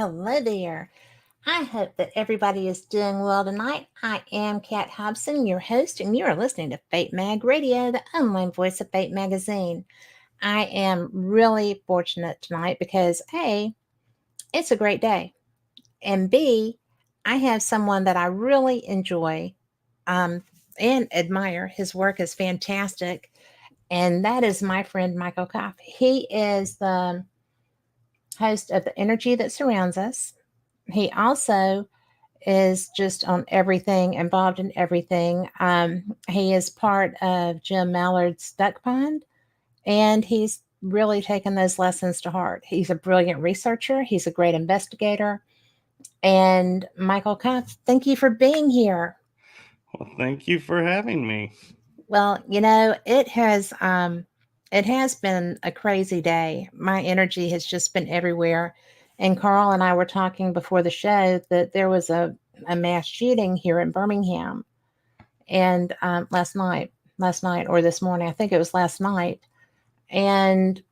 Hello there. I hope that everybody is doing well tonight. I am Kat Hobson, your host, and you are listening to Fate Mag Radio, the online voice of Fate Magazine. I am really fortunate tonight because A, it's a great day, and B, I have someone that I really enjoy um, and admire. His work is fantastic, and that is my friend Michael Kopf. He is the host of The Energy That Surrounds Us. He also is just on everything, involved in everything. He is part of Jim Mallard's Duck Pond, and he's really taken those lessons to heart. He's a brilliant researcher, he's a great investigator. And Michael Kopf, thank you for being here. Well, thank you for having me. Well, it has been a crazy day. My energy has just been everywhere. And Carl and I were talking before the show that there was a mass shooting here in Birmingham, and last night or this morning, I think it was last night. And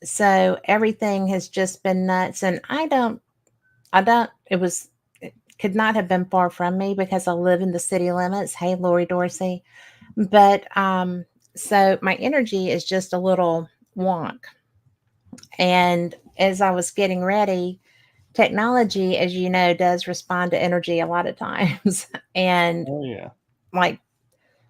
so everything has just been nuts. And it could not have been far from me because I live in the city limits. Hey, Lori Dorsey. But so my energy is just a little wonk. And as I was getting ready, technology, as you know, does respond to energy a lot of times. And Oh, yeah. like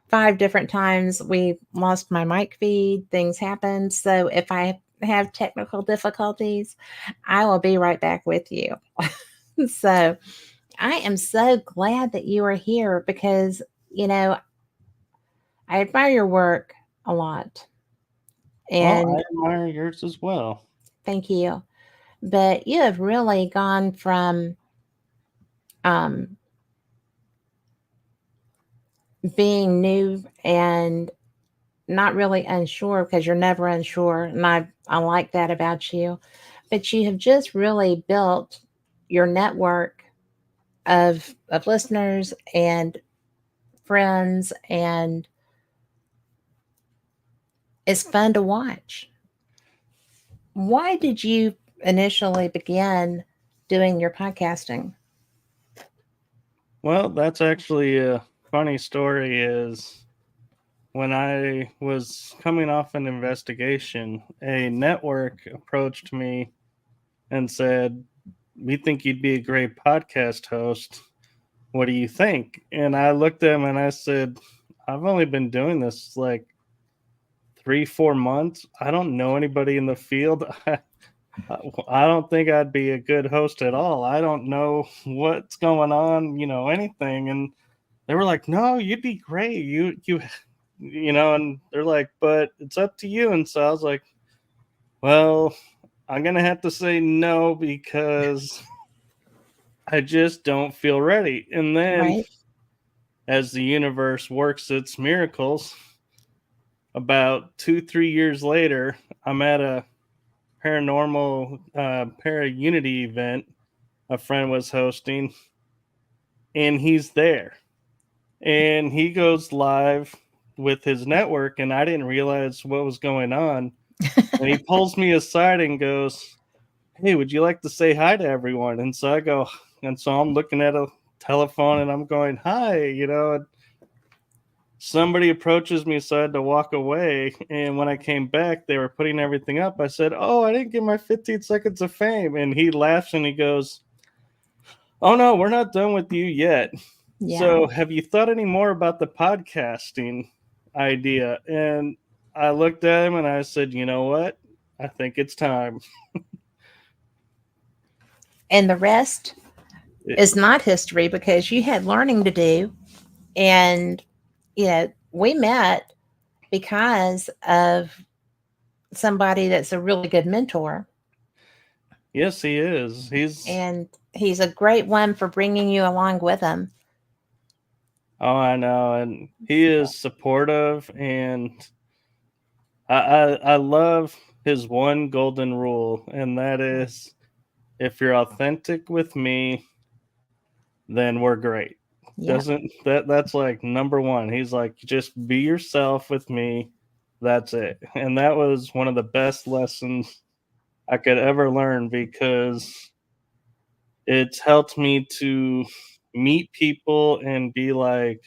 5 different times, we lost my mic feed, things happened. So if I have technical difficulties, I will be right back with you. So I am so glad that you are here because, you know, I admire your work a lot. Well, And I admire yours as well. thank you. But you have really gone from um, being new and not really unsure because you're never unsure. And I like that about you. But you have just really built your network of listeners and friends, and it's fun to watch. Why did you initially begin doing your podcasting? Well, that's actually a funny story is when I was coming off an investigation, a network approached me and said, "We think you'd be a great podcast host. What do you think?" And I looked at him and I said, "I've only been doing this like 3, 4 months. I don't know anybody in the field. I don't think I'd be a good host at all. I don't know what's going on, anything." And they were like, "No, you'd be great. And they're like, "But it's up to you." And so I was like, "Well, I'm gonna have to say no because I just don't feel ready." And then, Right? as the universe works its miracles, about 2, 3 years later, I'm at a paranormal para unity event a friend was hosting, and he's there, and he goes live with his network, and I didn't realize what was going on. And he pulls me aside and goes, "Hey, would you like to say hi to everyone?" And so I go, and so I'm looking at a telephone and I'm going, "Hi," and somebody approaches me, so I had to walk away. And when I came back, they were putting everything up. I said, "Oh, I didn't get my 15 seconds of fame." And he laughs and he goes, "Oh, no, we're not done with you yet. Yeah. So have you thought any more about the podcasting idea?" And I looked at him and I said, "You know what? I think it's time." And the rest It, is not history because you had learning to do. And, we met because of somebody that's a really good mentor. yes, he is. And he's a great one for bringing you along with him. Oh, I know. And he is supportive. And I love his one golden rule. And that is, if you're authentic with me, then we're great. Yeah. That's like number one. He's like, "Just be yourself with me. That's it." And that was one of the best lessons I could ever learn, because It's helped me to meet people and be like,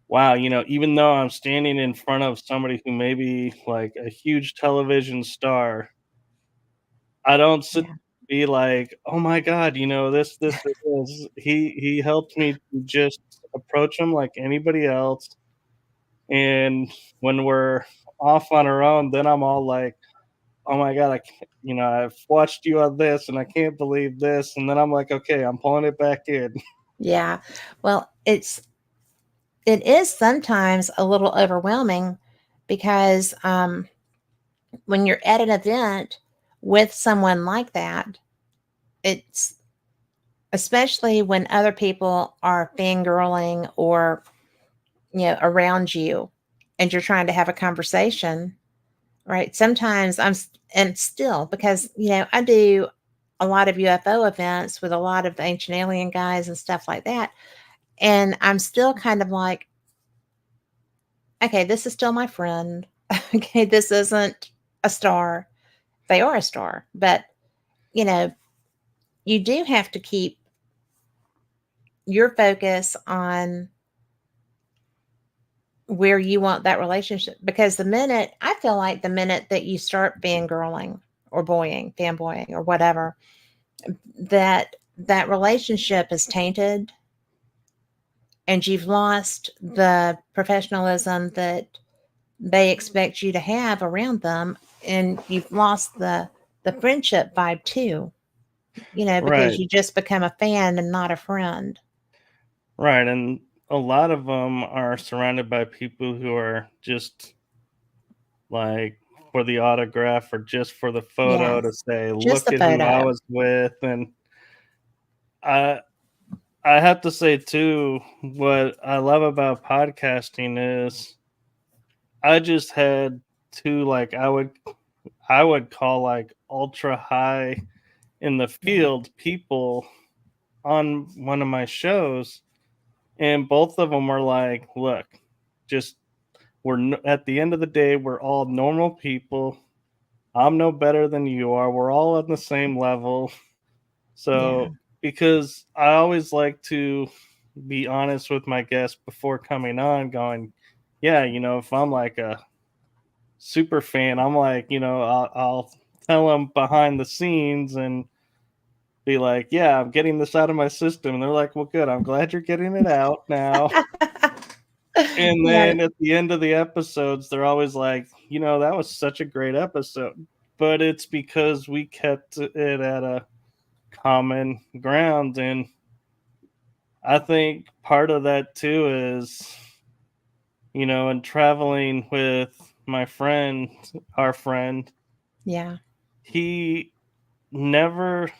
wow, even though I'm standing in front of somebody who may be like a huge television star, I don't sit Yeah. be like, "Oh my god, this or this." He helped me to just approach him like anybody else, and when we're off on our own, then I'm all like, "Oh my god, I can't I've watched you on this, and I can't believe this," and then I'm like, "Okay, I'm pulling it back in." Yeah. Well, it is sometimes a little overwhelming because when you're at an event with someone like that, it's especially when other people are fangirling or around you and you're trying to have a conversation, right? Sometimes and still, because I do a lot of UFO events with a lot of ancient alien guys and stuff like that, and I'm still kind of like, okay, this is still my friend. Okay, this isn't a star. They are a star, but you know you do have to keep your focus on where you want that relationship, because I feel like the minute that you start fangirling or fanboying or whatever, that relationship is tainted and you've lost the professionalism that they expect you to have around them, and you've lost the friendship vibe too, because Right, you just become a fan and not a friend. right, and a lot of them are surrounded by people who are just, like, for the autograph or just for the photo to Yes. say, Just "Look the at who I photo. was with," and I I have to say too, what I love about podcasting is I just had 2, like, I would call, like, ultra high in the Yeah. field people on one of my shows, and both of them were like, "Look, just at the end of the day, we're all normal people. I'm no better than you are. We're all on the same level." Yeah. So, because I always like to be honest with my guests before coming on, going, yeah, if I'm like a super fan, I'm like, I'll tell them behind the scenes and be like, yeah, I'm getting this out of my system. And they're like, well, good. I'm glad you're getting it out now. And Yeah. then at the end of the episodes, they're always like, that was such a great episode. But it's because we kept it at a common ground. And I think part of that too is, and traveling with my friend, our friend, Yeah. he never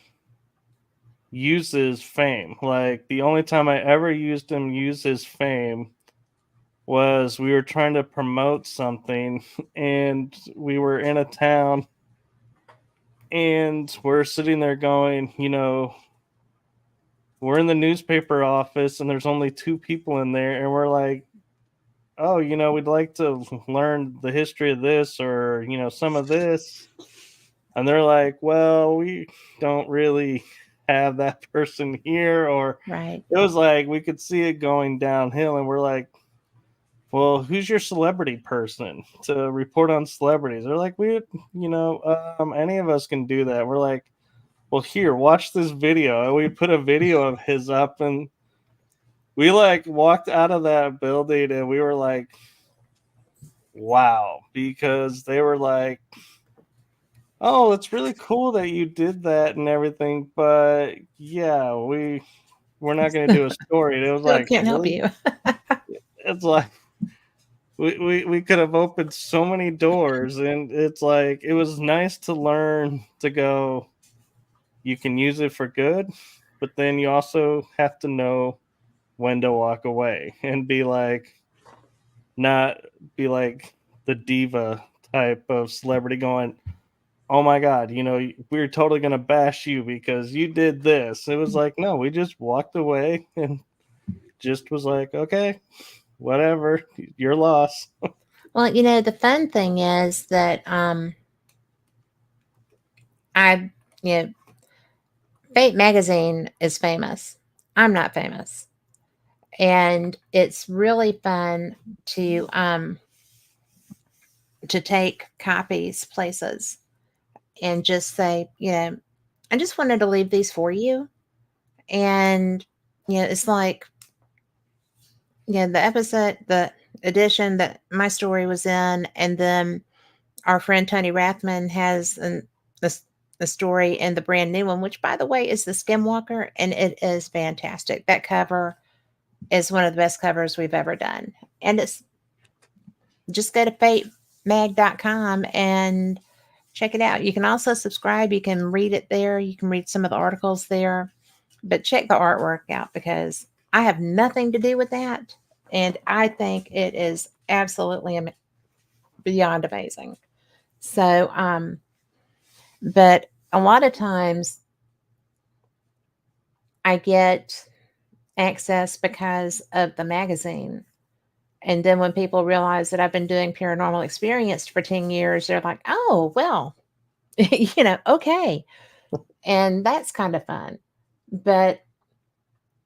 uses fame. Like the only time I ever used him use his fame was we were trying to promote something and we were in a town and we're sitting there going, we're in the newspaper office and there's only 2 people in there and we're like, oh, we'd like to learn the history of this or, some of this. And they're like, well, we don't really have that person here. Or Right. it was like we could see it going downhill. And we're like, well, who's your celebrity person to report on celebrities? They're like, any of us can do that. We're like, well, here, watch this video. And we put a video of his up and we like walked out of that building and we were like, wow, because they were like, oh, it's really cool that you did that and everything, but yeah, we're not gonna do a story. And it was Still like, can't help really? you. It's like we could have opened so many doors, and it's like it was nice to learn to go. You can use it for good, but then you also have to know when to walk away and be like, not be like the diva type of celebrity going, oh my god, we're totally going to bash you because you did this. It was like, no, we just walked away and just was like, okay, whatever, your loss. Well, the fun thing is that I, you know, Fate magazine is famous. I'm not famous. And it's really fun to take copies places and just say, I just wanted to leave these for you. And it's like, the edition that my story was in, and then our friend Tony Rathman has the story in the brand new one, which by the way is the Skimwalker, and it is fantastic. That cover is one of the best covers we've ever done. And it's just go to fatemag.com and check it out. You can also subscribe. You can read it there. You can read some of the articles there, but check the artwork out because I have nothing to do with that. And I think it is absolutely beyond amazing. So, but a lot of times I get access because of the magazine. And then when people realize that I've been doing paranormal experience for 10 years, they're like, oh, well, okay. And that's kind of fun. But,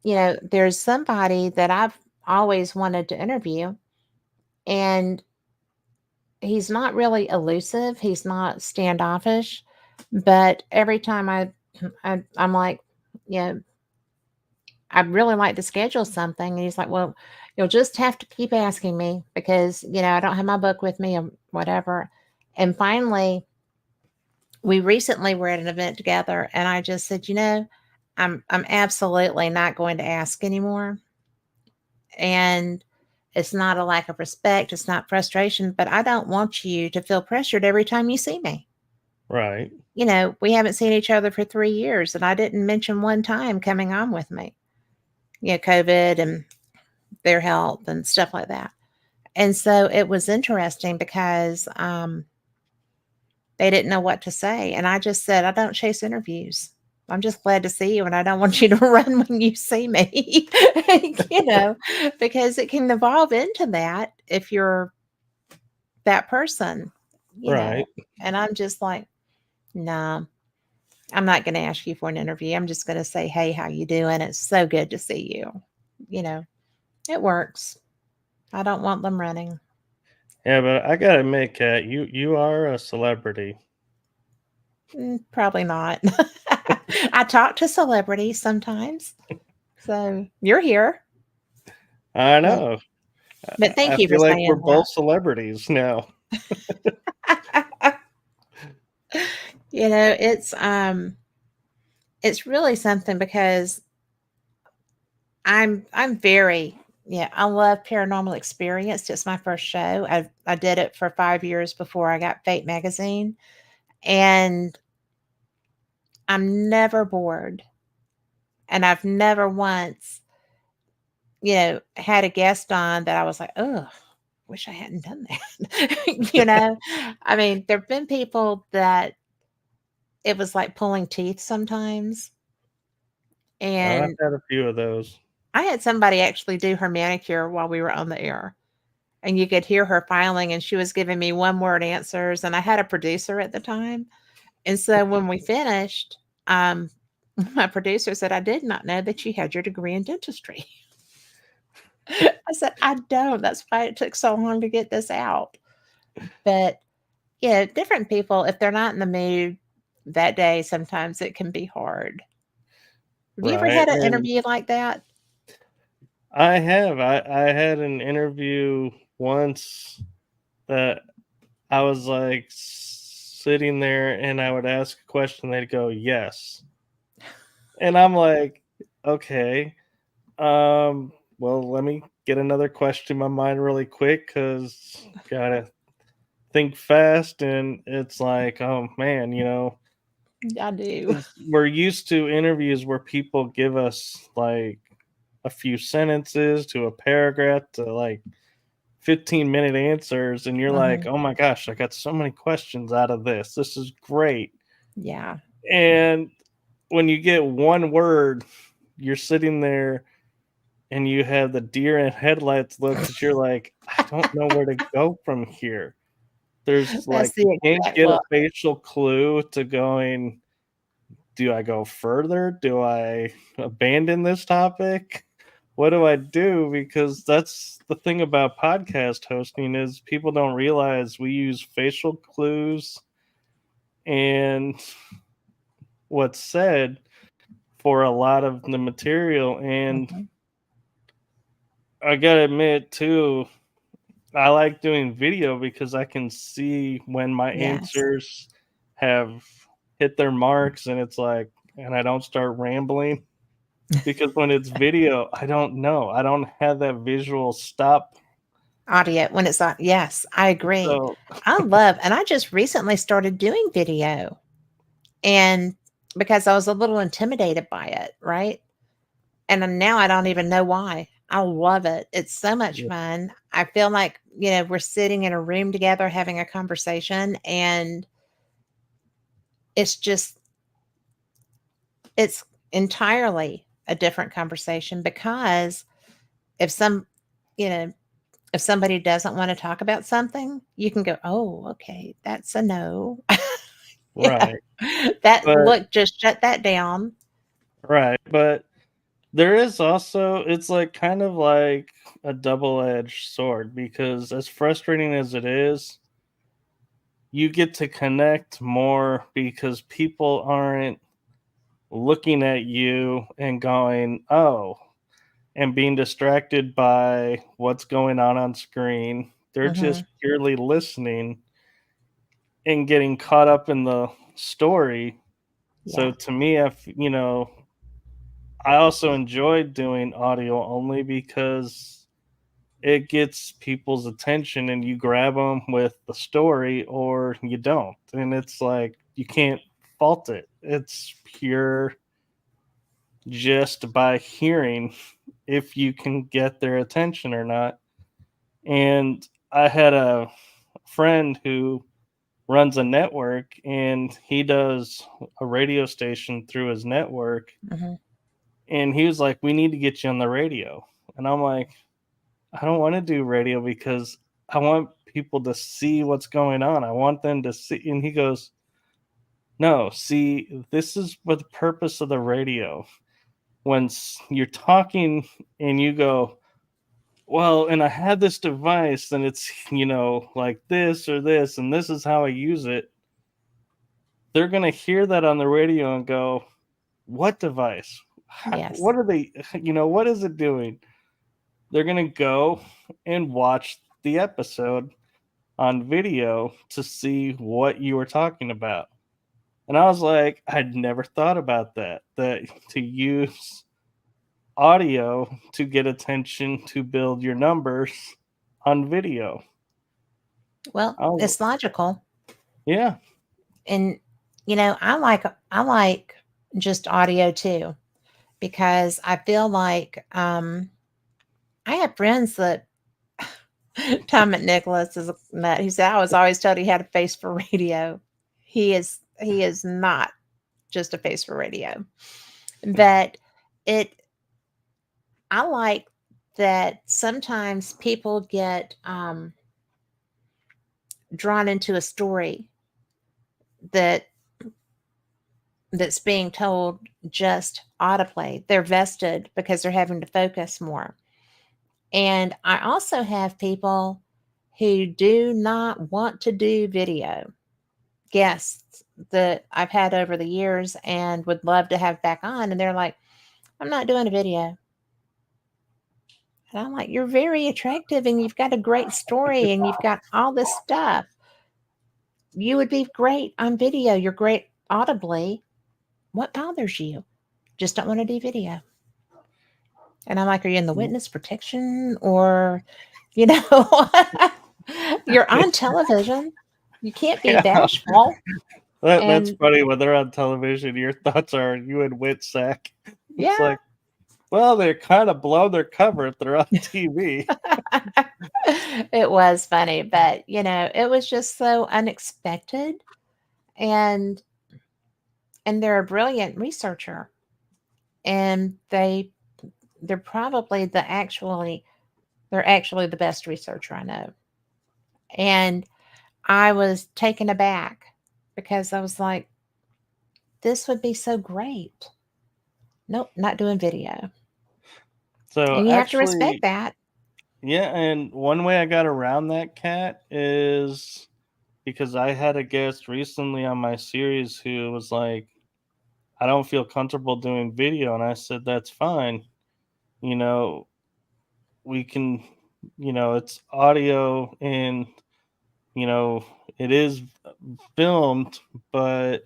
there's somebody that I've always wanted to interview, and he's not really elusive. He's not standoffish, but every time I'm like, yeah, I'd really like to schedule something. And he's like, well, you'll just have to keep asking me because, I don't have my book with me or whatever. And finally, we recently were at an event together and I just said, I'm absolutely not going to ask anymore. And it's not a lack of respect. It's not frustration, but I don't want you to feel pressured every time you see me. Right. We haven't seen each other for 3 years and I didn't mention one time coming on with me. COVID and their health and stuff like that. And so it was interesting because they didn't know what to say. And I just said, I don't chase interviews. I'm just glad to see you. And I don't want you to run when you see me, because it can evolve into that if you're that person, Right. And I'm just like, no, I'm not going to ask you for an interview. I'm just going to say, hey, how you doing? It's so good to see you. It works. I don't want them running. Yeah, but I gotta admit, Kat, you are a celebrity. Probably not. I talk to celebrities sometimes. So you're here. I But, know. but thank I you for feel like we're saying both celebrities now. that. It's really something because I'm very I love paranormal experience. It's my first show. I did it for 5 years before I got Fate magazine, and I'm never bored. And I've never once, had a guest on that I was like, oh, wish I hadn't done that. I mean, there've been people that it was like pulling teeth sometimes. I've And had a few of those. I had somebody actually do her manicure while we were on the air. And you could hear her filing, and she was giving me one word answers. And I had a producer at the time. And so when we finished, my producer said, I did not know that you had your degree in dentistry. I said, I don't. That's why it took so long to get this out. But different people, if they're not in the mood that day, sometimes it can be hard. Have you ever Right. had an And interview like that? I have. I had an interview once that I was like sitting there and I would ask a question, they'd go, yes. And I'm like, okay. Well, let me get another question in my mind really quick because gotta think fast. And it's like, oh man, I do. 'cause we're used to interviews where people give us like a few sentences to a paragraph to like 15-minute answers, and you're like, Mhm. oh my gosh, I got so many questions out of this. This is great. Yeah. And when you get one word, you're sitting there and you have the deer in headlights look because you're like, I don't know where to go from here. There's That's like, the you can't exact get a look. facial clue to going, do I go further? Do I abandon this topic? What do I do? Because that's the thing about podcast hosting is people don't realize we use facial clues and what's said for a lot of the material. And Mhm. I gotta admit too, I like doing video because I can see when my Yes. answers have hit their marks, and it's like, and I don't start rambling. Because when it's video, I don't know. I don't have that visual stop. Audio when it's on. Yes, I agree. So And I just recently started doing video, and because I was a little intimidated by it, right? And then now I don't even know why. I love it. It's so much yeah, fun. I feel like, we're sitting in a room together having a conversation, and it's just it's entirely a different conversation because if some you know, if somebody doesn't want to talk about something, you can go, "Oh, okay, that's a no." Yeah. right. That But look, just shut that down. right. But there is also, it's like kind of like a double-edged sword, because as frustrating as it is, you get to connect more because people aren't looking at you and going, "Oh," and being distracted by what's going on screen. They're just Mhm. purely listening and getting caught up in the story. So Yeah. to me, I also enjoy doing audio only because it gets people's attention and you grab them with the story or you don't. And it's like, you can't fault it. It's pure just by hearing if you can get their attention or not. And I had a friend who runs a network, and he does a radio station through his network, Mhm. and he was like, "We need to get you on the radio." And I'm like, "I don't want to do radio because I want people to see what's going on. I want them to see." And he goes, "No, see, this is what the purpose of the radio. When you're talking and you go, well, and I had this device and it's, like this or this, and this is how I use it." They're going to hear that on the radio and go, "What device? Yes. What are they, what is it doing?" They're going to go and watch the episode on video to see what you were talking about. And I was like, I'd never thought about that to use audio to get attention to build your numbers on video. Well, Oh, it's logical. yeah. And I like just audio too because I feel like I have friends that Tom McNicholas is a nut. He said I was always told he had a face for radio. He is not just a face for radio. But it I like that sometimes people get drawn into a story that that's being told just audibly. They're vested because they're having to focus more. And I also have people who do not want to do video, guests that I've had over the years and would love to have back on. And they're like, I'm not doing a video. And I'm like, you're very attractive and you've got a great story and you've got all this stuff. You would be great on video. You're great audibly. What bothers you? Just don't want to do video. And I'm like, are you in the witness protection or, you know, you're on television. You can't be Yeah. bashful. That's And funny. When they're on television, your thoughts are you and Witsack. It's yeah, like, well, they're kind of blow their cover if they're on TV. it was funny, but it was just so unexpected. And they're a brilliant researcher, and they're probably they're actually the best researcher I know. And I was taken aback because I was like, this would be so great. Nope, not doing video. So And you have to respect actually, that. yeah, and one way I got around that, Cat, is because I had a guest recently on my series who was like, I don't feel comfortable doing video. And I said, that's fine. You know, we can, it's audio and, you know, it is filmed, but,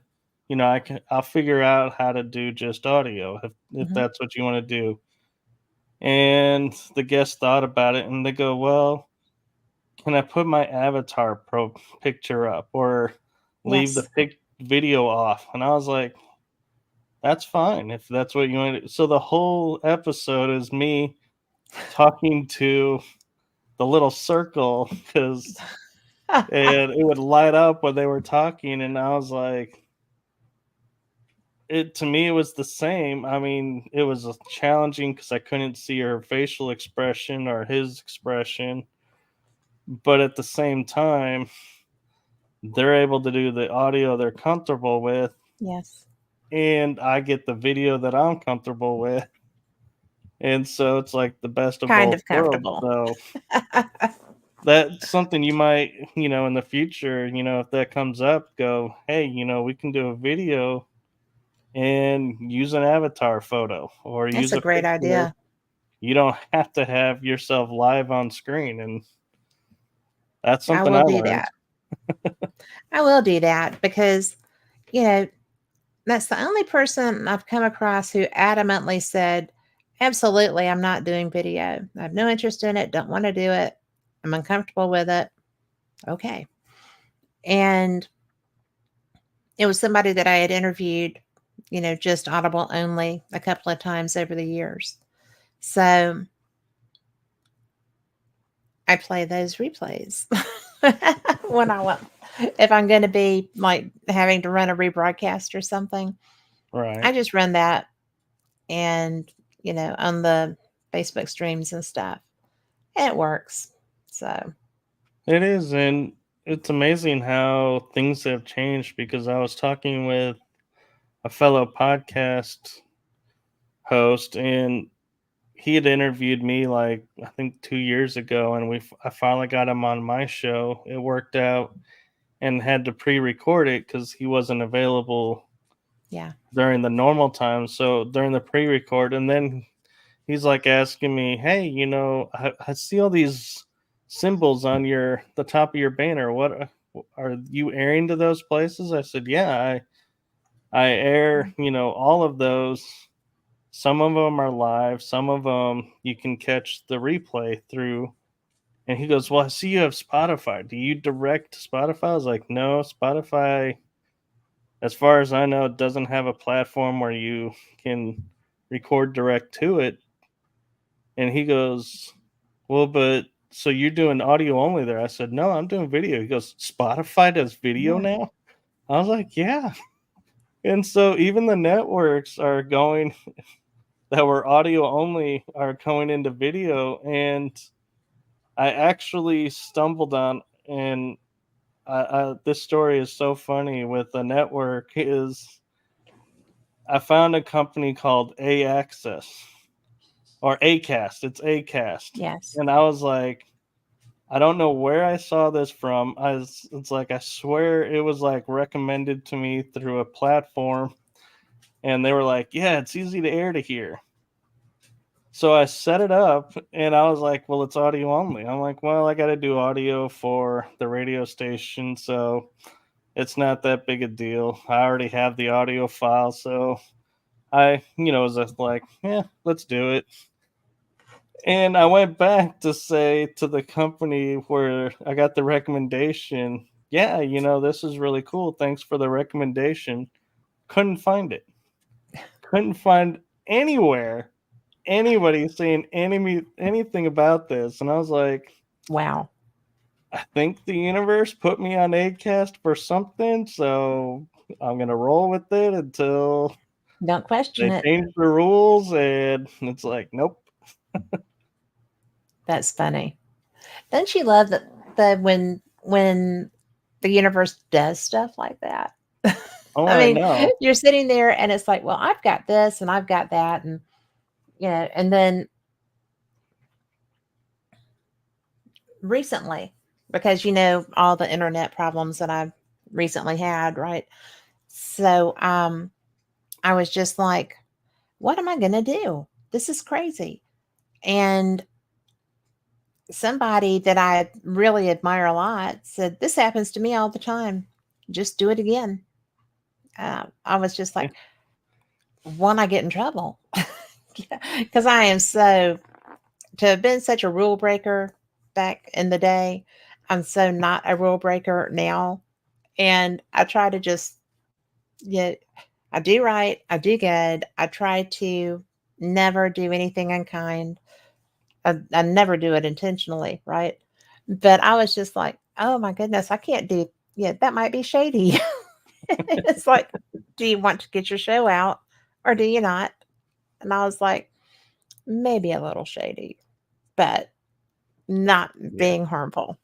I'll figure out how to do just audio if Hmm. that's what you want to do. And the guest thought about it and they go, well, can I put my avatar picture up or leave the Yes. video off? And I was like, that's fine if that's what you want to do. So the whole episode is me talking to the little circle because and it would light up when they were talking, and I was like, it to me it was the same. I mean, it was challenging because I couldn't see her facial expression or his expression, but at the same time, they're able to do the audio they're comfortable with, Yes. and I get the video that I'm comfortable with. And so it's like the best of Kind both of worlds. comfortable. So that's something you might, in the future, if that comes up, go, hey, we can do a video and use an avatar photo or That's use a a great picture. idea. You don't have to have yourself live on screen. And that's I something will I do learned. that. I will do that because, you know, that's the only person I've come across who adamantly said, absolutely, I'm not doing video. I have no interest in it, don't want to do it. I'm uncomfortable with it. Okay. And it was somebody that I had interviewed, just Audible only a couple of times over the years. So I play those replays when I want, if I'm going to be like having to run a rebroadcast or something. I Right. just run that and, on the Facebook streams and stuff. And it works. So, It is. And it's amazing how things have changed because I was talking with a fellow podcast host and he had interviewed me like I think 2 years ago, and I finally got him on my show. It worked out, and had to pre-record it because he wasn't available yeah. during the normal time. So during the pre-record, and then he's like asking me, "Hey, I see all these symbols on the top of your banner. What are you airing to those places?" I said, "Yeah, I air, all of those. Some of them are live, some of them you can catch the replay through." And he goes, "Well, I see you have Spotify. Do you direct to Spotify?" I was like, "No, Spotify, as far as I know, doesn't have a platform where you can record direct to it." And he goes, "Well, but so you're doing audio only there?" I said, "No, I'm doing video." He goes, "Spotify does video Yeah. now?" I was like, "Yeah." And so even the networks are going that were audio only are going into video. And I actually stumbled on, and this story is so funny with the network is I found a company called A Access or Acast. It's Acast, Yes. and I was like, I don't know where I saw this from. It's like I swear it was like recommended to me through a platform, and they were like, "Yeah, it's easy to air to here." So I set it up and I was like, well, it's audio only. I'm like, well, I got to do audio for the radio station. So it's not that big a deal. I already have the audio file. So I, was just like, yeah, let's do it. And I went back to say to the company where I got the recommendation, yeah, this is really cool. Thanks for the recommendation. Couldn't find it. Couldn't find anywhere anybody saying anything about this. And I was like, Wow. I think the universe put me on Acast for something, so I'm gonna roll with it until Don't question they it. change the rules. And it's like, nope. That's funny. Don't you love that when the universe does stuff like that? Oh, I I mean, know. you're sitting there and it's like, well, I've got this and I've got that. And, and then recently, because, all the internet problems that I've recently had, right? So, I was just like, what am I going to do? This is crazy. And somebody that I really admire a lot said, this happens to me all the time. Just do it again. I was just Yeah. like, when I get in trouble, because I am to have been such a rule breaker back in the day, I'm so not a rule breaker now. And I try to just, yeah, I do right, I do good. I try to never do anything unkind. I never do it intentionally, right? But I was just like, oh my goodness, I can't do, that might be shady. It's like, do you want to get your show out or do you not? And I was like, maybe a little shady, but not Yeah. being harmful.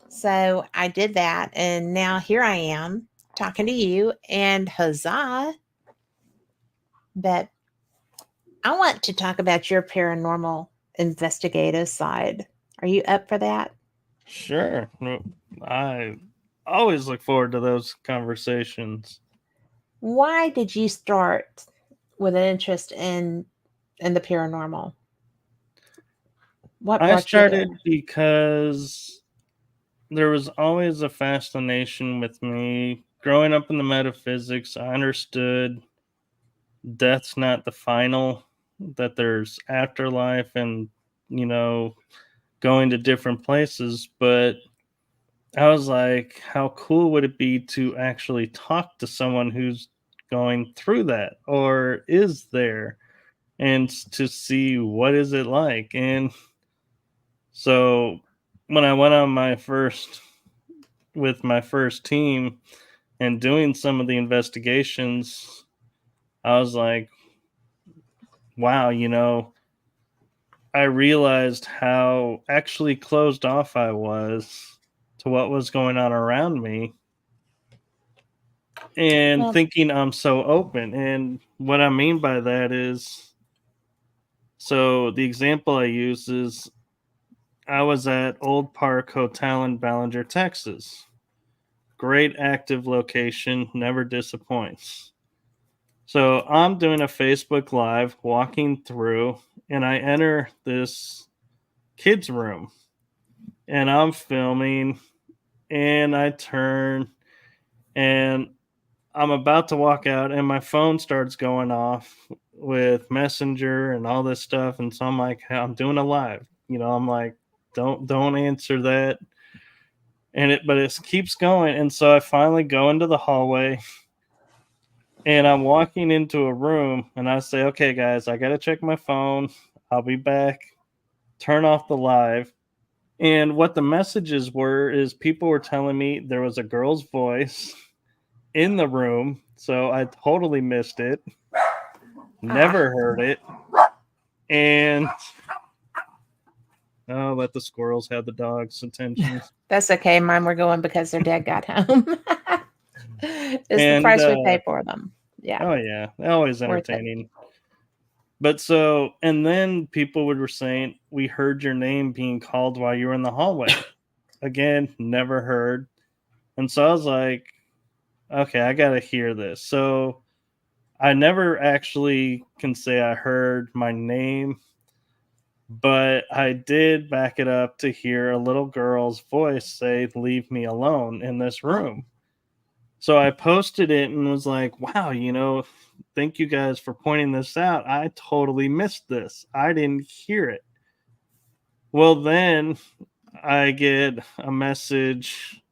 So I did that. And now here I am talking to you and huzzah. But I want to talk about your paranormal investigative side. Are you up for that? Sure. No, I always look forward to those conversations. Why did you start with an interest in the paranormal? What I brought you there? started because there was always a fascination with me. Growing up in the metaphysics, I understood death's not the final, that there's afterlife and, you know, going to different places. But I was like, how cool would it be to actually talk to someone who's going through that or is there and to see what is it like? And so when I went on my first with my first team and doing some of the investigations, I was like, wow, I realized how actually closed off I was to what was going on around me and Well, thinking I'm so open. And what I mean by that is, so the example I use is I was at Old Park Hotel in Ballinger, Texas. Great active location, never disappoints. So I'm doing a Facebook Live walking through, and I enter this kids' room and I'm filming, and I turn and I'm about to walk out, and my phone starts going off with Messenger and all this stuff. And so I'm like, "Hey, I'm doing a live. I'm like, don't answer that." But it keeps going. And so I finally go into the hallway and I'm walking into a room and I say, okay, guys, I got to check my phone. I'll be back. Turn off the live. And what the messages were is people were telling me there was a girl's voice in the room. So I totally missed it. ah, Never heard it. And oh, let the squirrels have the dog's attention. that's okay. Mine were going because their dad got home. It's the And price we pay for them. Yeah, oh yeah, always worth it. entertaining. But so, and then people were saying, we heard your name being called while you were in the hallway. Again, never heard. And so I was like, okay, I got to hear this. So I never actually can say I heard my name, but I did back it up to hear a little girl's voice say, leave me alone in this Oh, room. So I posted it and was like, wow, thank you guys for pointing this out. I totally missed this. I didn't hear it. Well, then I get a message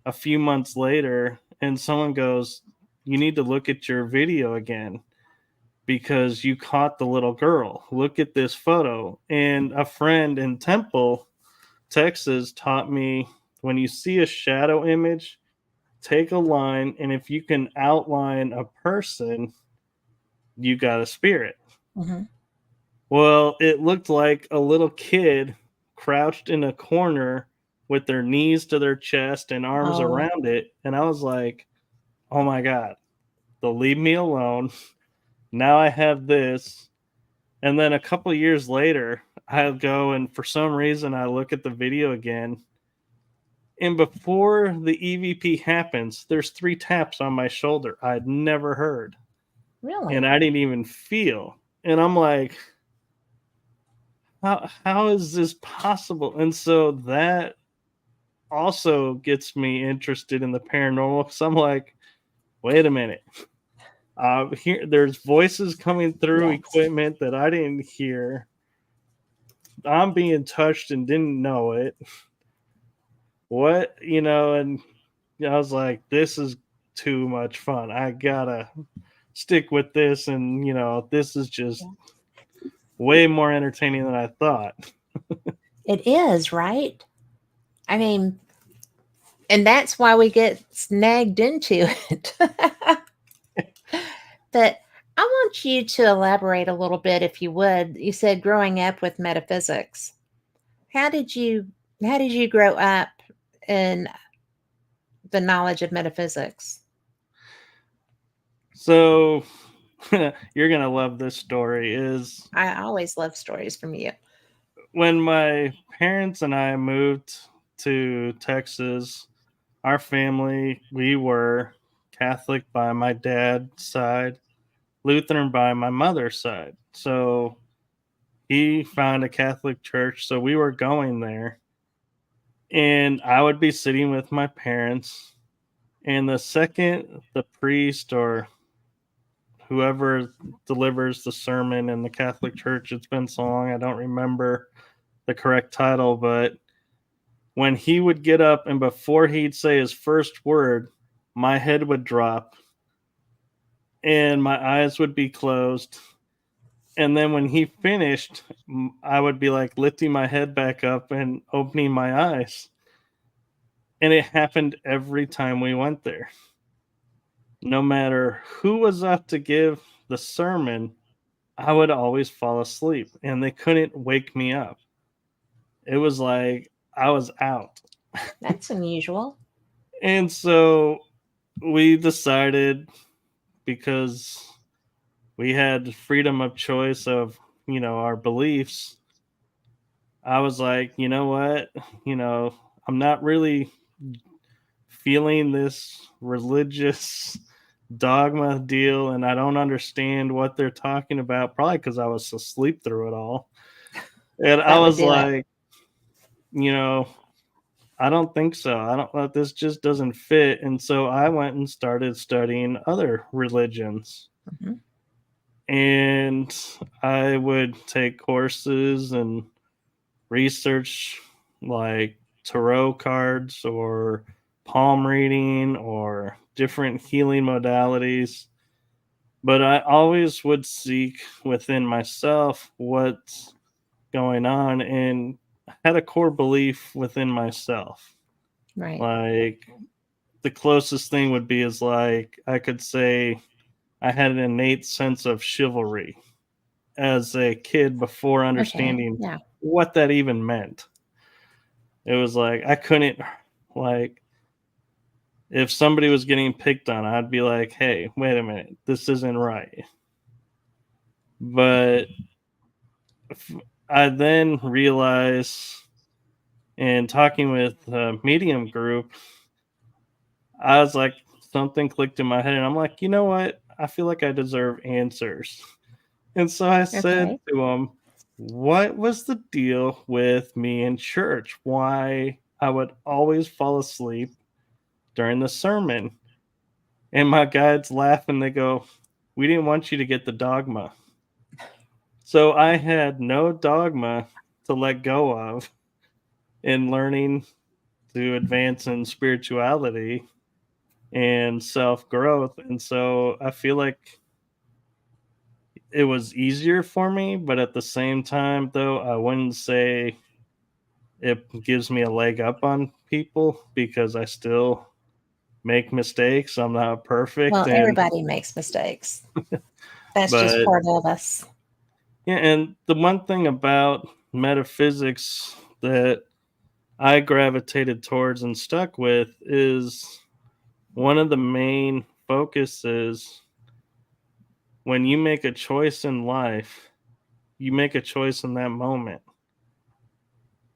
a few months later, and someone goes, you need to look at your video again because you caught the little girl. Look at this photo. And a friend in Temple, Texas, taught me when you see a shadow image, take a line, and if you can outline a person, you got a spirit. hmm. Well, it looked like a little kid crouched in a corner with their knees to their chest and arms Oh, around it. And I was like, oh my God. they'll leave me alone. Now I have this. And then a couple years later, I'll go and for some reason I look at the video again. And before the EVP happens, there's 3 taps on my shoulder I'd never heard. And Really? I didn't even feel. And I'm like, how is this possible? And so that also gets me interested in the paranormal because I'm like, wait a minute. Here, there's voices coming through Yes. equipment that I didn't hear. I'm being touched and didn't know it. What, and I was like, this is too much fun. I gotta stick with this, and this is just Yeah. way more entertaining than I thought. It is, right? I mean, and that's why we get snagged into it. But I want you to elaborate a little bit, if you would. You said growing up with metaphysics. How did you how did you grow up in the knowledge of metaphysics? So you're gonna love this story. Is I always love stories from you. when my parents and I moved to Texas, our family, we were Catholic by my dad's side, Lutheran by my mother's side. So he found a Catholic church, so we were going there. And I would be sitting with my parents, and the second the priest or whoever delivers the sermon in the Catholic Church, it's been so long I don't remember the correct title, but when he would get up and before he'd say his first word, my head would drop and my eyes would be closed. And then when he finished, I would be like lifting my head back up and opening my eyes. And it happened every time we went there. No matter who was up to give the sermon, I would always fall asleep and they couldn't wake me up. It was like I was out. That's unusual. And so we decided, because we had freedom of choice of, our beliefs. I was like, you know what? I'm not really feeling this religious dogma deal and I don't understand what they're talking about, probably because I was asleep through it all. And I That would was do it. like, you know, I don't think so. I don't know. This just doesn't fit. And so I went and started studying other religions. Mhm. And I would take courses and research like tarot cards or palm reading or different healing modalities. But I always would seek within myself what's going on and had a core belief within myself. Right. Like the closest thing would be is like I could say I had an innate sense of chivalry as a kid before Okay. understanding Yeah. what that even meant. It was like I couldn't, like, if somebody was getting picked on, I'd be like, "Hey, wait a minute, this isn't right." But I then realized, in talking with a medium group, I was like, something clicked in my head, and I'm like, you know what? I feel like I deserve answers. And so I said Okay. to him, what was the deal with me in church? Why I would always fall asleep during the sermon. And my guides laugh and they go, we didn't want you to get the dogma. So I had no dogma to let go of in learning to advance in spirituality and self growth. And so I feel like it was easier for me, but at the same time, though, I wouldn't say it gives me a leg up on people because I still make mistakes. I'm not perfect. Well, everybody makes mistakes. That's just But part of us. yeah, and the one thing about metaphysics that I gravitated towards and stuck with is one of the main focuses when you make a choice in life, you make a choice in that moment.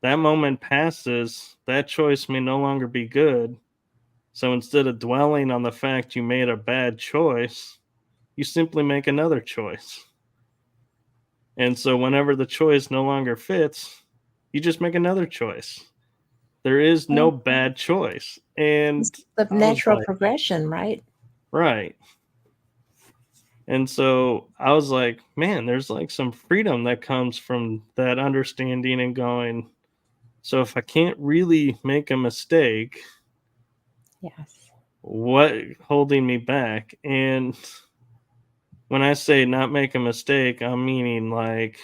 That moment passes, that choice may no longer be good. So instead of dwelling on the fact you made a bad choice, you simply make another choice. And so whenever the choice no longer fits, you just make another choice. There is no Well, bad choice. it's And the I was natural like, progression, right? right. And so I was like, man, there's like some freedom that comes from that understanding and going, so if I can't really make a mistake, Yes. what holding me back? And when I say not make a mistake, I'm meaning like,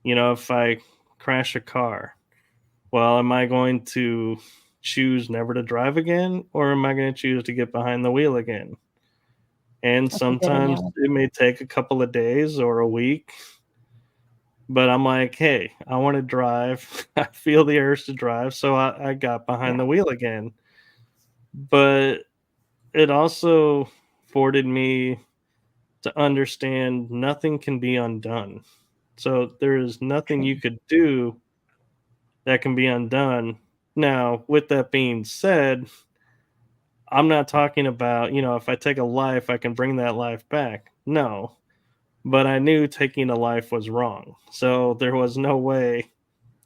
if I crash a car, well, am I going to choose never to drive again, or am I going to choose to get behind the wheel again? And That's a good sometimes analogy. it may take a couple of days or a week, but I'm like, hey, I want to drive. I feel the urge to drive. So I got behind Yeah. the wheel again. But it also afforded me to understand nothing can be undone. So there is nothing True. you could do that can be undone. Now, with that being said, I'm not talking about, if I take a life, I can bring that life back. No, but I knew taking a life was wrong. So there was no way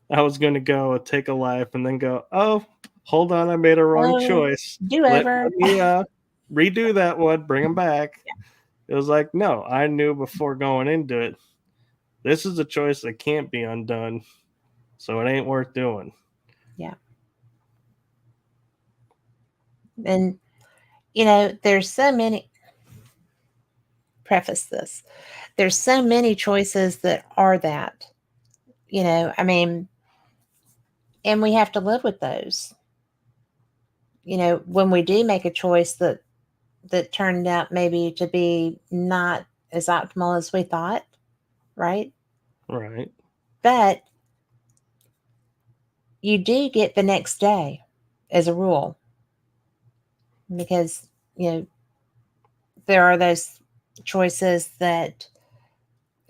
I was going to go take a life and then go, oh, hold on, I made a wrong Oh, choice. do Let over. me redo that one, bring them back. It was like, no, I knew before going into it, this is a choice that can't be undone. So it ain't worth doing. Yeah. And, there's so many, preface this, there's so many choices that are that, I mean, and we have to live with those. When we do make a choice that turned out maybe to be not as optimal as we thought, right? Right. But you do get the next day as a rule because, there are those choices that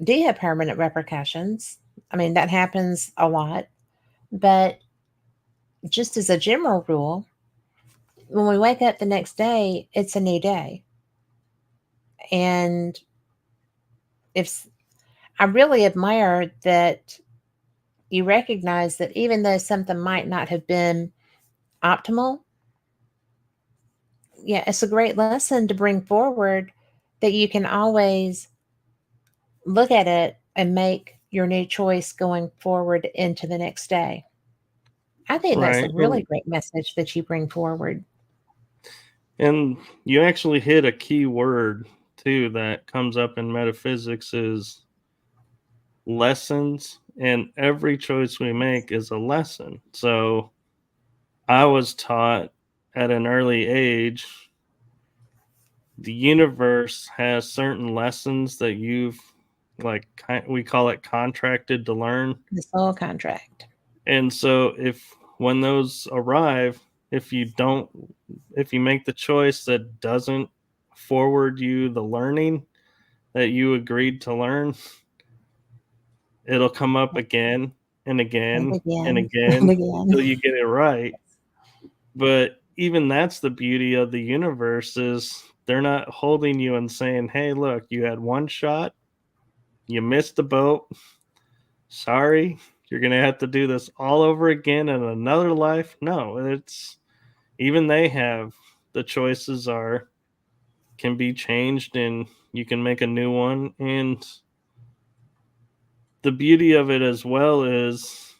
do have permanent repercussions. I mean, that happens a lot. But just as a general rule, when we wake up the next day, it's a new day. And if I really admire that you recognize that even though something might not have been optimal, yeah, it's a great lesson to bring forward that you can always look at it and make your new choice going forward into the next day. I think that's a Right. really great message that you bring forward. And you actually hit a key word too that comes up in metaphysics is lessons. And every choice we make is a lesson. So I was taught at an early age the universe has certain lessons that you've we call it contracted to learn. The soul contract. And so if when those arrive, if you don't if you make the choice that doesn't forward you the learning that you agreed to learn, it'll come up again and And again and again and again again. until you get it right. But even that's the beauty of the universe is they're not holding you and saying, "Hey, look, you had one shot, you missed the boat. Sorry, you're going to have to do this all over again in another life." No, it's even they have the choices are can be changed and you can make a new one. And the beauty of it as well is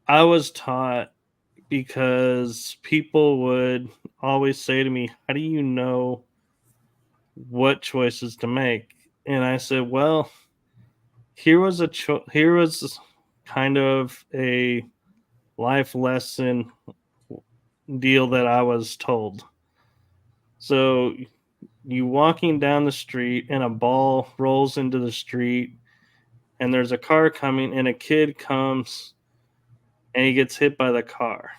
I was taught because people would always say to me, how do you know what choices to make? And I said, well, here was kind of a life lesson deal that I was told. So you walking down the street and a ball rolls into the street and there's a car coming and a kid comes and he gets hit by the car.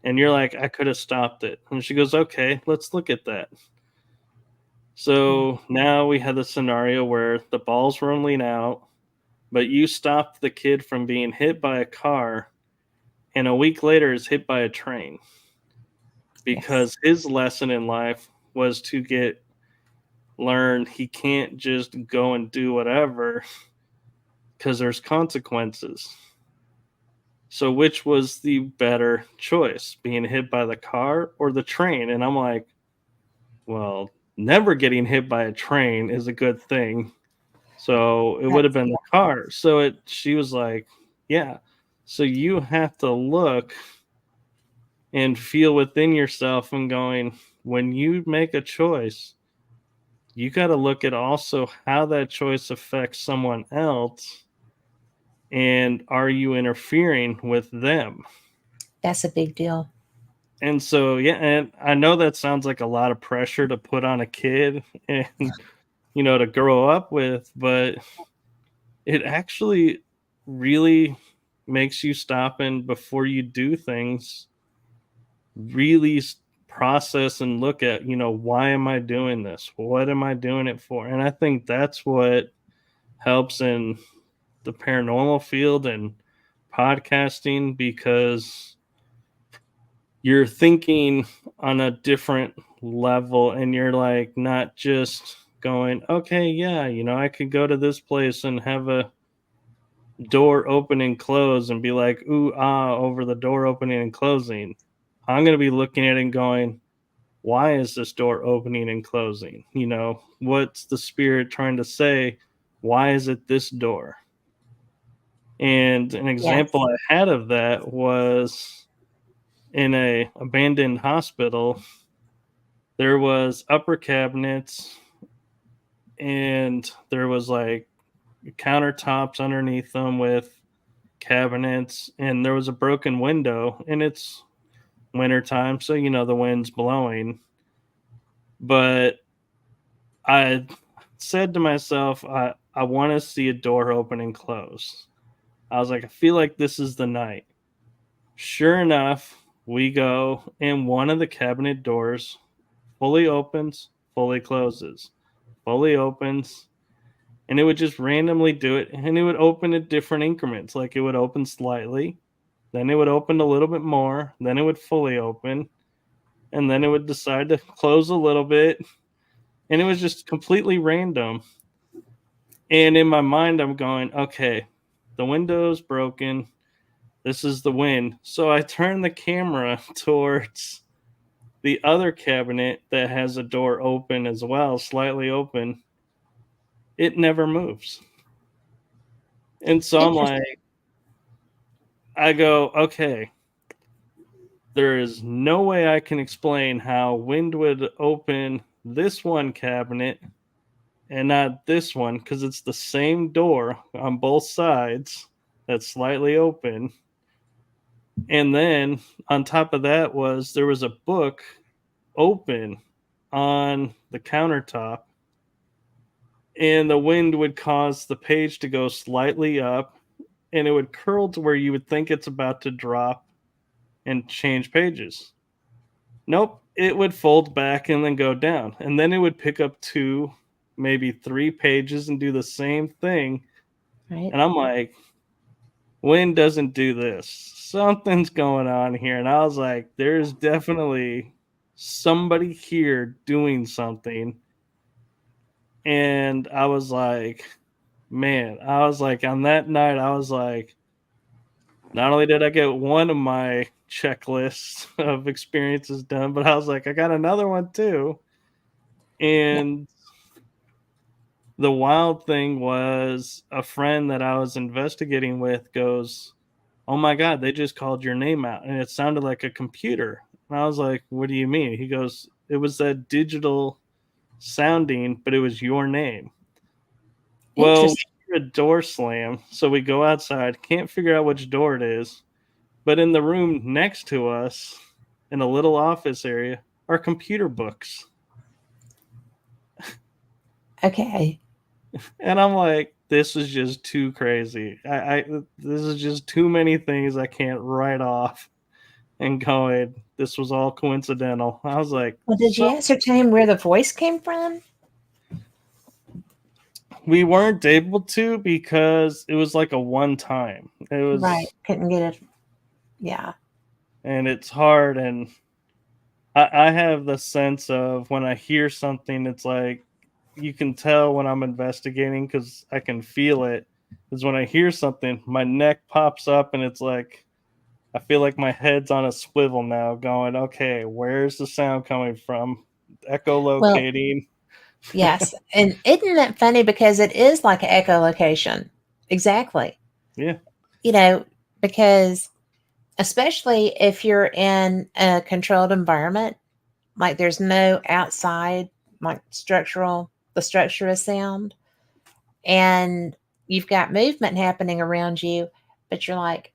And you're like, I could have stopped it. And she goes, okay, let's look at that. So now we had the scenario where the ball's rolling out, but you stopped the kid from being hit by a car, and a week later is hit by a train Yes. because his lesson in life was to learn he can't just go and do whatever because there's consequences. So which was the better choice, being hit by the car or the train? And I'm like, well, never getting hit by a train is a good thing. So it would have That's, been the car. So she was like, yeah. So you have to look and feel within yourself and going, when you make a choice, you got to look at also how that choice affects someone else, and are you interfering with them? that's a big deal. And so, yeah, and I know that sounds like a lot of pressure to put on a kid and, to grow up with, but it actually really makes you stop and before you do things, really process and look at, why am I doing this? What am I doing it for? And I think that's what helps in the paranormal field and podcasting, because you're thinking on a different level and you're like not just going, okay, yeah, I could go to this place and have a door open and close and be like, ooh, ah, over the door opening and closing. I'm going to be looking at it and going, why is this door opening and closing? What's the spirit trying to say? Why is it this door? And an Yes. example I had of that was in a abandoned hospital. There was upper cabinets and there was like countertops underneath them with cabinets, and there was a broken window, and it's wintertime, so the wind's blowing. But I said to myself, I want to see a door open and close. I was like, I feel like this is the night. Sure enough, we go, and one of the cabinet doors fully opens, fully closes, fully opens, and it would just randomly do it, and it would open at different increments. Like it would open slightly, then it would open a little bit more, then it would fully open, and then it would decide to close a little bit, and it was just completely random. And in my mind, I'm going, okay, the window's broken. This is the wind. So I turn the camera towards the other cabinet that has a door open as well, slightly open. It never moves. And so I'm Interesting. like, I go, okay, there is no way I can explain how wind would open this one cabinet and not this one, because it's the same door on both sides that's slightly open. And then on top of that there was a book open on the countertop, and the wind would cause the page to go slightly up, and it would curl to where you would think it's about to drop and change pages. Nope, it would fold back and then go down, and then it would pick up 2, maybe 3 pages and do the same thing. Right. And I'm like, wind doesn't do this. Something's going on here. And I was like, there's definitely somebody here doing something. And I was like, man, on that night, I was like, not only did I get one of my checklists of experiences done, but I was like, I got another one too. Yeah. And the wild thing was, a friend that I was investigating with goes, oh my God, they just called your name out. And it sounded like a computer. And I was like, what do you mean? He goes, it was that digital sounding, but it was your name. Well, we Interesting. hear a door slam. So we go outside, can't figure out which door it is. But in the room next to us, in a little office area, are computer books. Okay. And I'm like, this is just too crazy. This is just too many things I can't write off and going, this was all coincidental. I was like, Well, did you ascertain where the voice came from? We weren't able to because it was like a one time. It Right. was, Couldn't get it. Yeah. and it's hard. And I have the sense of when I hear something, it's like you can tell when I'm investigating because I can feel it. Is when I hear something, my neck pops up and it's like I feel like my head's on a swivel now, going, okay, where's the sound coming from? Well, Echolocating. yes. And isn't that funny? Because it is like an echolocation. Exactly. Yeah. You know, because especially if you're in a controlled environment, like there's no outside, like the structure of sound, and you've got movement happening around you, but you're like,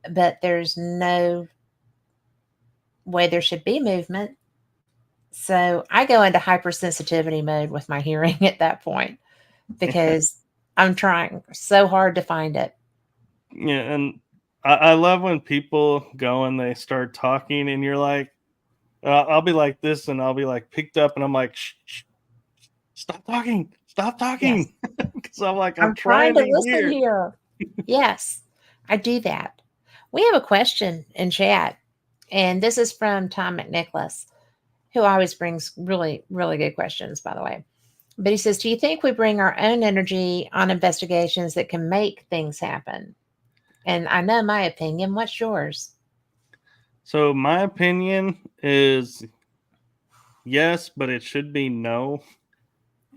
but there's no way there should be movement. So I go into hypersensitivity mode with my hearing at that point because I'm trying so hard to find it. Yeah, and I love when people go and they start talking, and you're like, I'll be like this, and I'll be like picked up, and I'm like, shh, stop Yes. talking, because I'm like, I'm I'm trying trying to to listen hear. here. Yes, I do that. We have a question in chat, and this is from Tom McNicholas, who always brings really, really good questions, by the way. But he says, do you think we bring our own energy on investigations that can make things happen? And I know my opinion. What's yours? So my opinion is yes, but it should be no.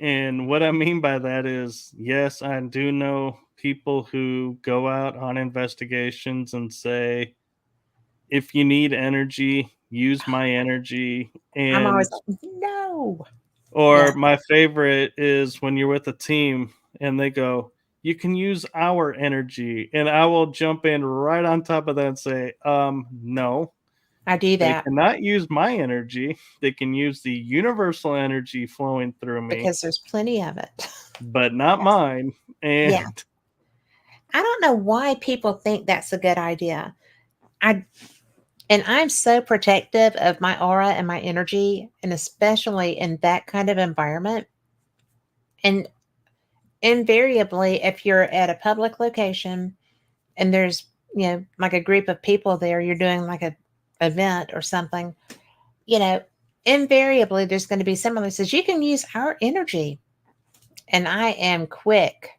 And what I mean by that is, yes, I do know people who go out on investigations and say, if you need energy, use my energy. I'm always And like, no. or Yes, my favorite is when you're with a team and they go, you can use our energy. And I will jump in right on top of that and say, no, I do they that cannot use my energy. They can use the universal energy flowing through me, because there's plenty of it. but not Yes. mine. And Yeah. I don't know why people think that's a good idea. I I'm so protective of my aura and my energy, and especially in that kind of environment. And invariably, if you're at a public location and there's, like a group of people there, you're doing like a event or something, you know, invariably there's going to be someone that says, you can use our energy. And I am quick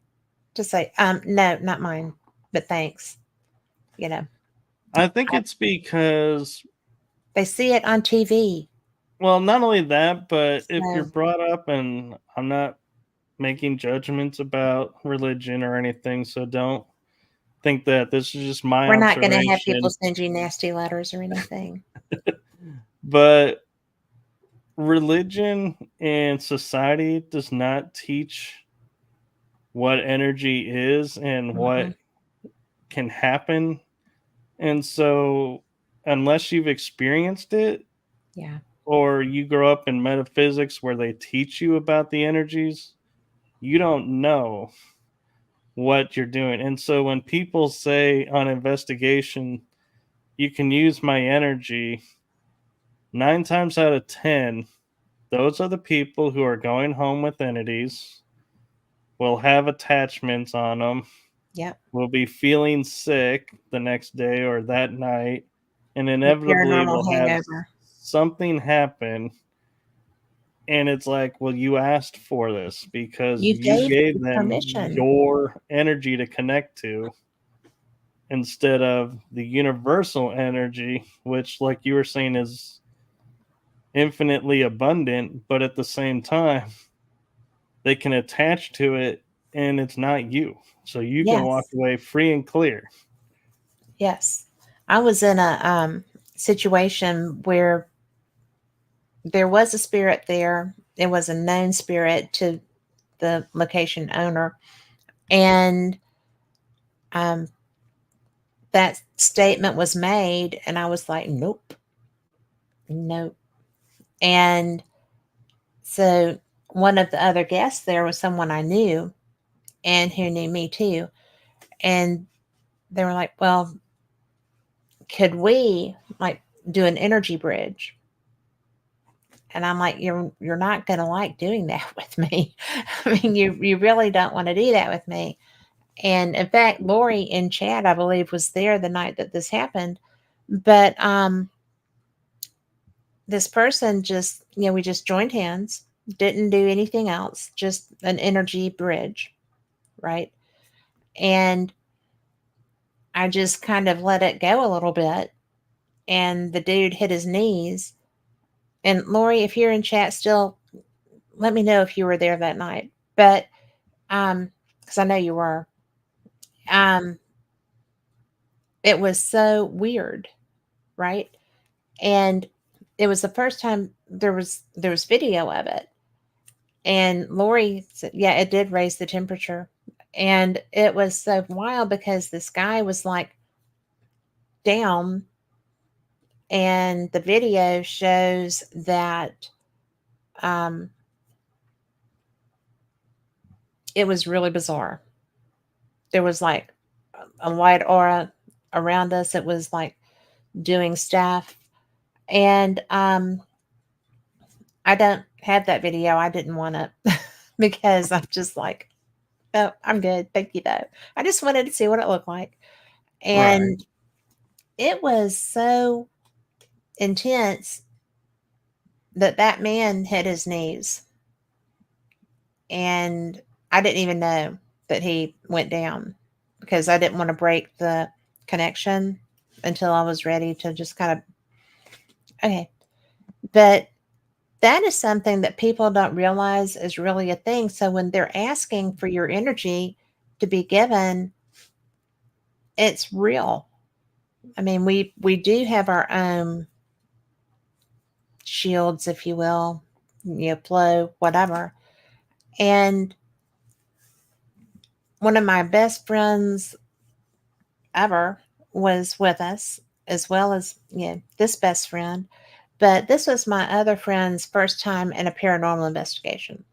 to say, no, not mine, but thanks. You know, I think it's because, they see it on TV. well, not only that, but if you're So brought up, and I'm not making judgments about religion or anything, so don't think that this is just my we're not going to have people observation. send you nasty letters or anything. But religion and society does not teach what energy is and what Mm-mm. can happen. And so, unless you've experienced it Yeah. or you grow up in metaphysics where they teach you about the energies, you don't know what you're doing. And so, when people say on investigation, you can use my energy, 9 times out of 10, those are the people who are going home with entities, will have attachments on them, Yep. will be feeling sick the next day or that night, and The inevitably paranormal will have hangover. something happen. And it's like, well, you asked for this because You you gave gave me them permission. your energy to connect to instead of the universal energy, which, like you were saying, is infinitely abundant, but at the same time, they can attach to it and it's not you. So you can walk Yes. away free and clear. Yes. I was in a situation where there was a spirit there. It was a known spirit to the location owner. And um, that statement was made. And I was like, nope, nope. And so one of the other guests there was someone I knew and who knew me too. And they were like, well, could we like do an energy bridge? And I'm like, you're not going to like doing that with me. I mean, you really don't want to do that with me. And in fact, Lori in chat, I believe, was there the night that this happened. But this person just, we just joined hands, didn't do anything else, just an energy bridge, right? And I just kind of let it go a little bit. And the dude hit his knees. And Lori, if you're in chat still, let me know if you were there that night. But because I know you were. Um, it was so weird, right? And it was the first time there was video of it. And Lori said, yeah, it did raise the temperature. And it was so wild because this guy was like down, and the video shows that um, it was really bizarre. There was like a white aura around us. It was like doing stuff. And I don't have that video. I didn't want it because I'm just like, oh, I'm good. Thank you, though. I just wanted to see what it looked like. Right. And it was so intense that that man hit his knees. And I didn't even know that he went down because I didn't want to break the connection until I was ready to just kind of, okay. But that is something that people don't realize is really a thing. So when they're asking for your energy to be given, it's real. I mean, we do have our own shields, if you will, flow, whatever. And one of my best friends ever was with us, as well as this best friend. But this was my other friend's first time in a paranormal investigation.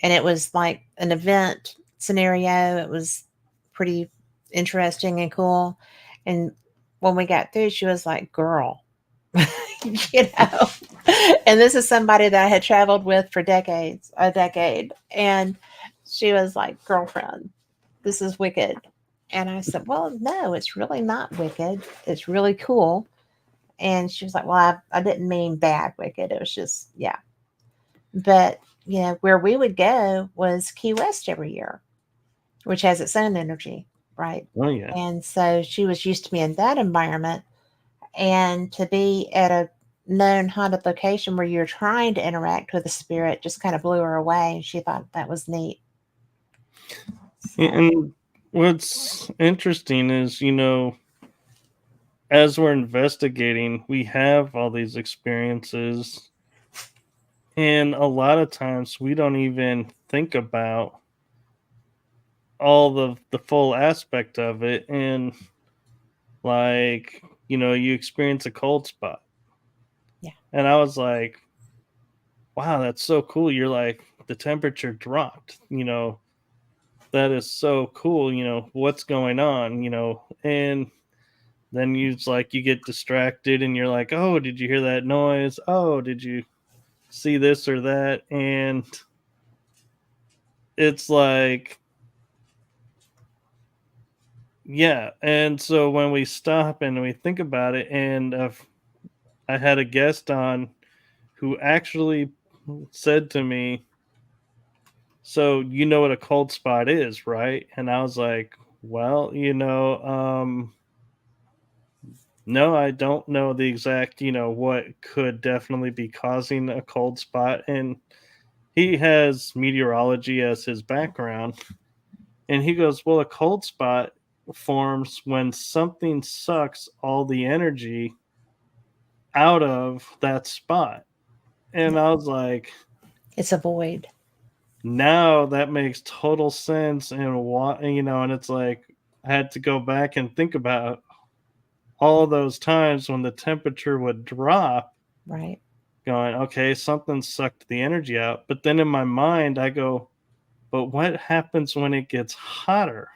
And it was like an event scenario. It was pretty interesting and cool. And when we got through, she was like, girl, you know. And this is somebody that I had traveled with for decades, a decade. And she was like, girlfriend, this is wicked. And I said, well, no, it's really not wicked. It's really cool. And she was like, well, I didn't mean bad wicked. It was just, yeah. But, where we would go was Key West every year, which has its own energy, right? Oh yeah. And so she was used to be in that environment. And to be at a known haunted location where you're trying to interact with a spirit just kind of blew her away. She thought that was neat. So, And what's interesting is, as we're investigating, we have all these experiences, and a lot of times we don't even think about all the full aspect of it. And like, you experience a cold spot. yeah, And I was like, wow, that's so cool. You're like, the temperature dropped, that is so cool. What's going on, and then you get distracted and you're like, oh, did you hear that noise? Oh, did you see this or that? And it's like, yeah. And so when we stop and we think about it, and I had a guest on who actually said to me, so you know what a cold spot is, right? And I was like, well, no, I don't know the exact, what could definitely be causing a cold spot. And he has meteorology as his background. And he goes, well, a cold spot forms when something sucks all the energy out of that spot. And I was like, it's a void. now that makes total sense. And what, and it's like, I had to go back and think about all those times when the temperature would drop, Right. going, okay, something sucked the energy out. But then in my mind, I go, but what happens when it gets hotter?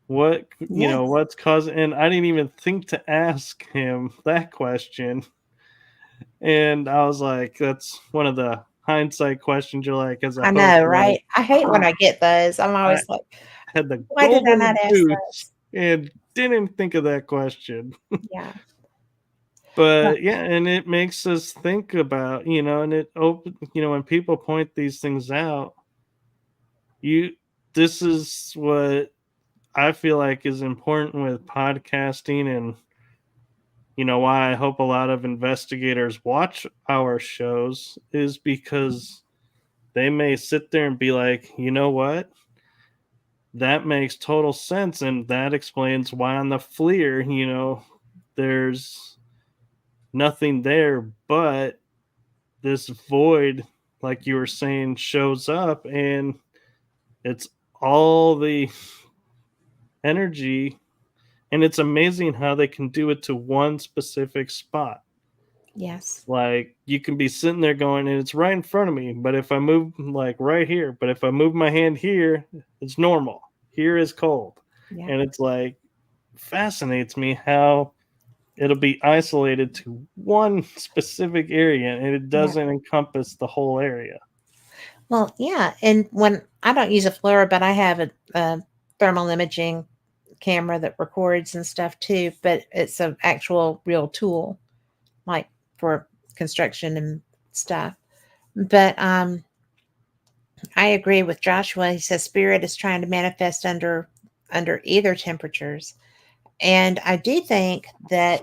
What, Yes. what's causing? And I didn't even think to ask him that question. And I was like, that's one of the hindsight questions. You're like, as a I host, know, like, right? I hate when I get those. I'm I always like, had the why did I not golden ask boots this? and didn't think of that question. Yeah. Well, But yeah, and it makes us think about, and it open, when people point these things out, you, this is what I feel like is important with podcasting, and why I hope a lot of investigators watch our shows is because they may sit there and be like, you know what? That makes total sense. And that explains why on the FLIR, there's nothing there, but this void, like you were saying, shows up, and it's all the energy. And it's amazing how they can do it to one specific spot. yes. Like, you can be sitting there going, and it's right in front of me, but if I move, like, right here, but if I move my hand here, it's normal. Here is cold. Yeah. And it's like, fascinates me how it'll be isolated to one specific area, and it Yeah. doesn't encompass the whole area. Well, yeah. And when I don't use a FLIR, but I have a thermal imaging camera that records and stuff too, but it's an actual real tool, like for construction and stuff. But I agree with Joshua. He says spirit is trying to manifest under either temperatures. And I do think that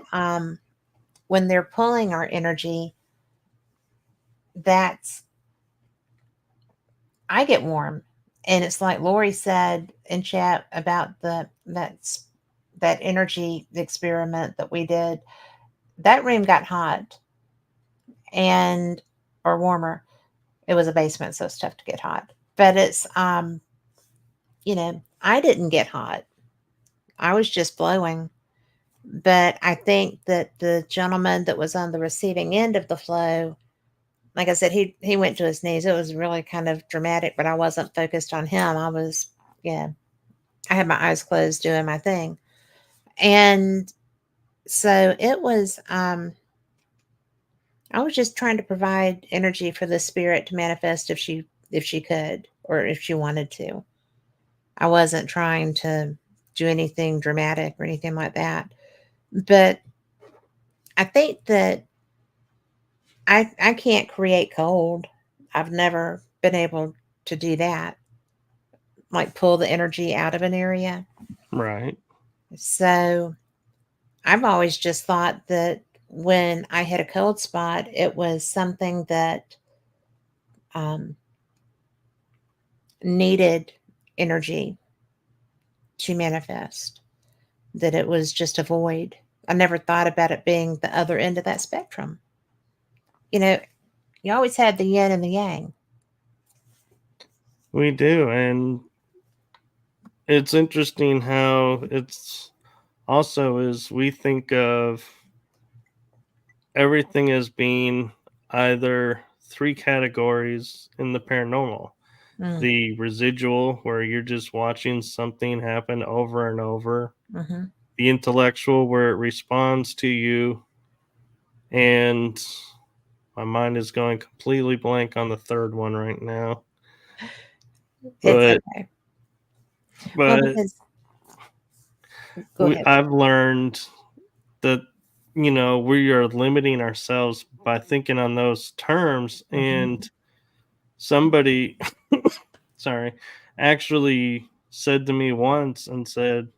when they're pulling our energy, that's I get warm. And it's like Lori said in chat about that energy experiment that we did. That room got hot and or warmer. It was a basement, so it's tough to get hot. But it's I didn't get hot. I was just blowing. But I think that the gentleman that was on the receiving end of the flow, like I said, he went to his knees. It was really kind of dramatic, but I wasn't focused on him. I was, yeah, I had my eyes closed doing my thing. And so it was I was just trying to provide energy for the spirit to manifest if she could or if she wanted to. I wasn't trying to do anything dramatic or anything like that. But I think that I can't create cold. I've never been able to do that, like pull the energy out of an area. Right. So I've always just thought that when I hit a cold spot, it was something that um, needed energy to manifest, that it was just a void. I never thought about it being the other end of that spectrum. You know, you always had the yin and the yang. We do. And it's interesting how it's also is we think of everything as being either three categories in the paranormal: Mm, the residual, where you're just watching something happen over and over; hmm the intellectual, where it responds to you; and my mind is going completely blank on the third one right now. It's But okay. Well, but because go ahead. I've learned that we are limiting ourselves by thinking on those terms. hmm And somebody sorry, actually said to me once and said,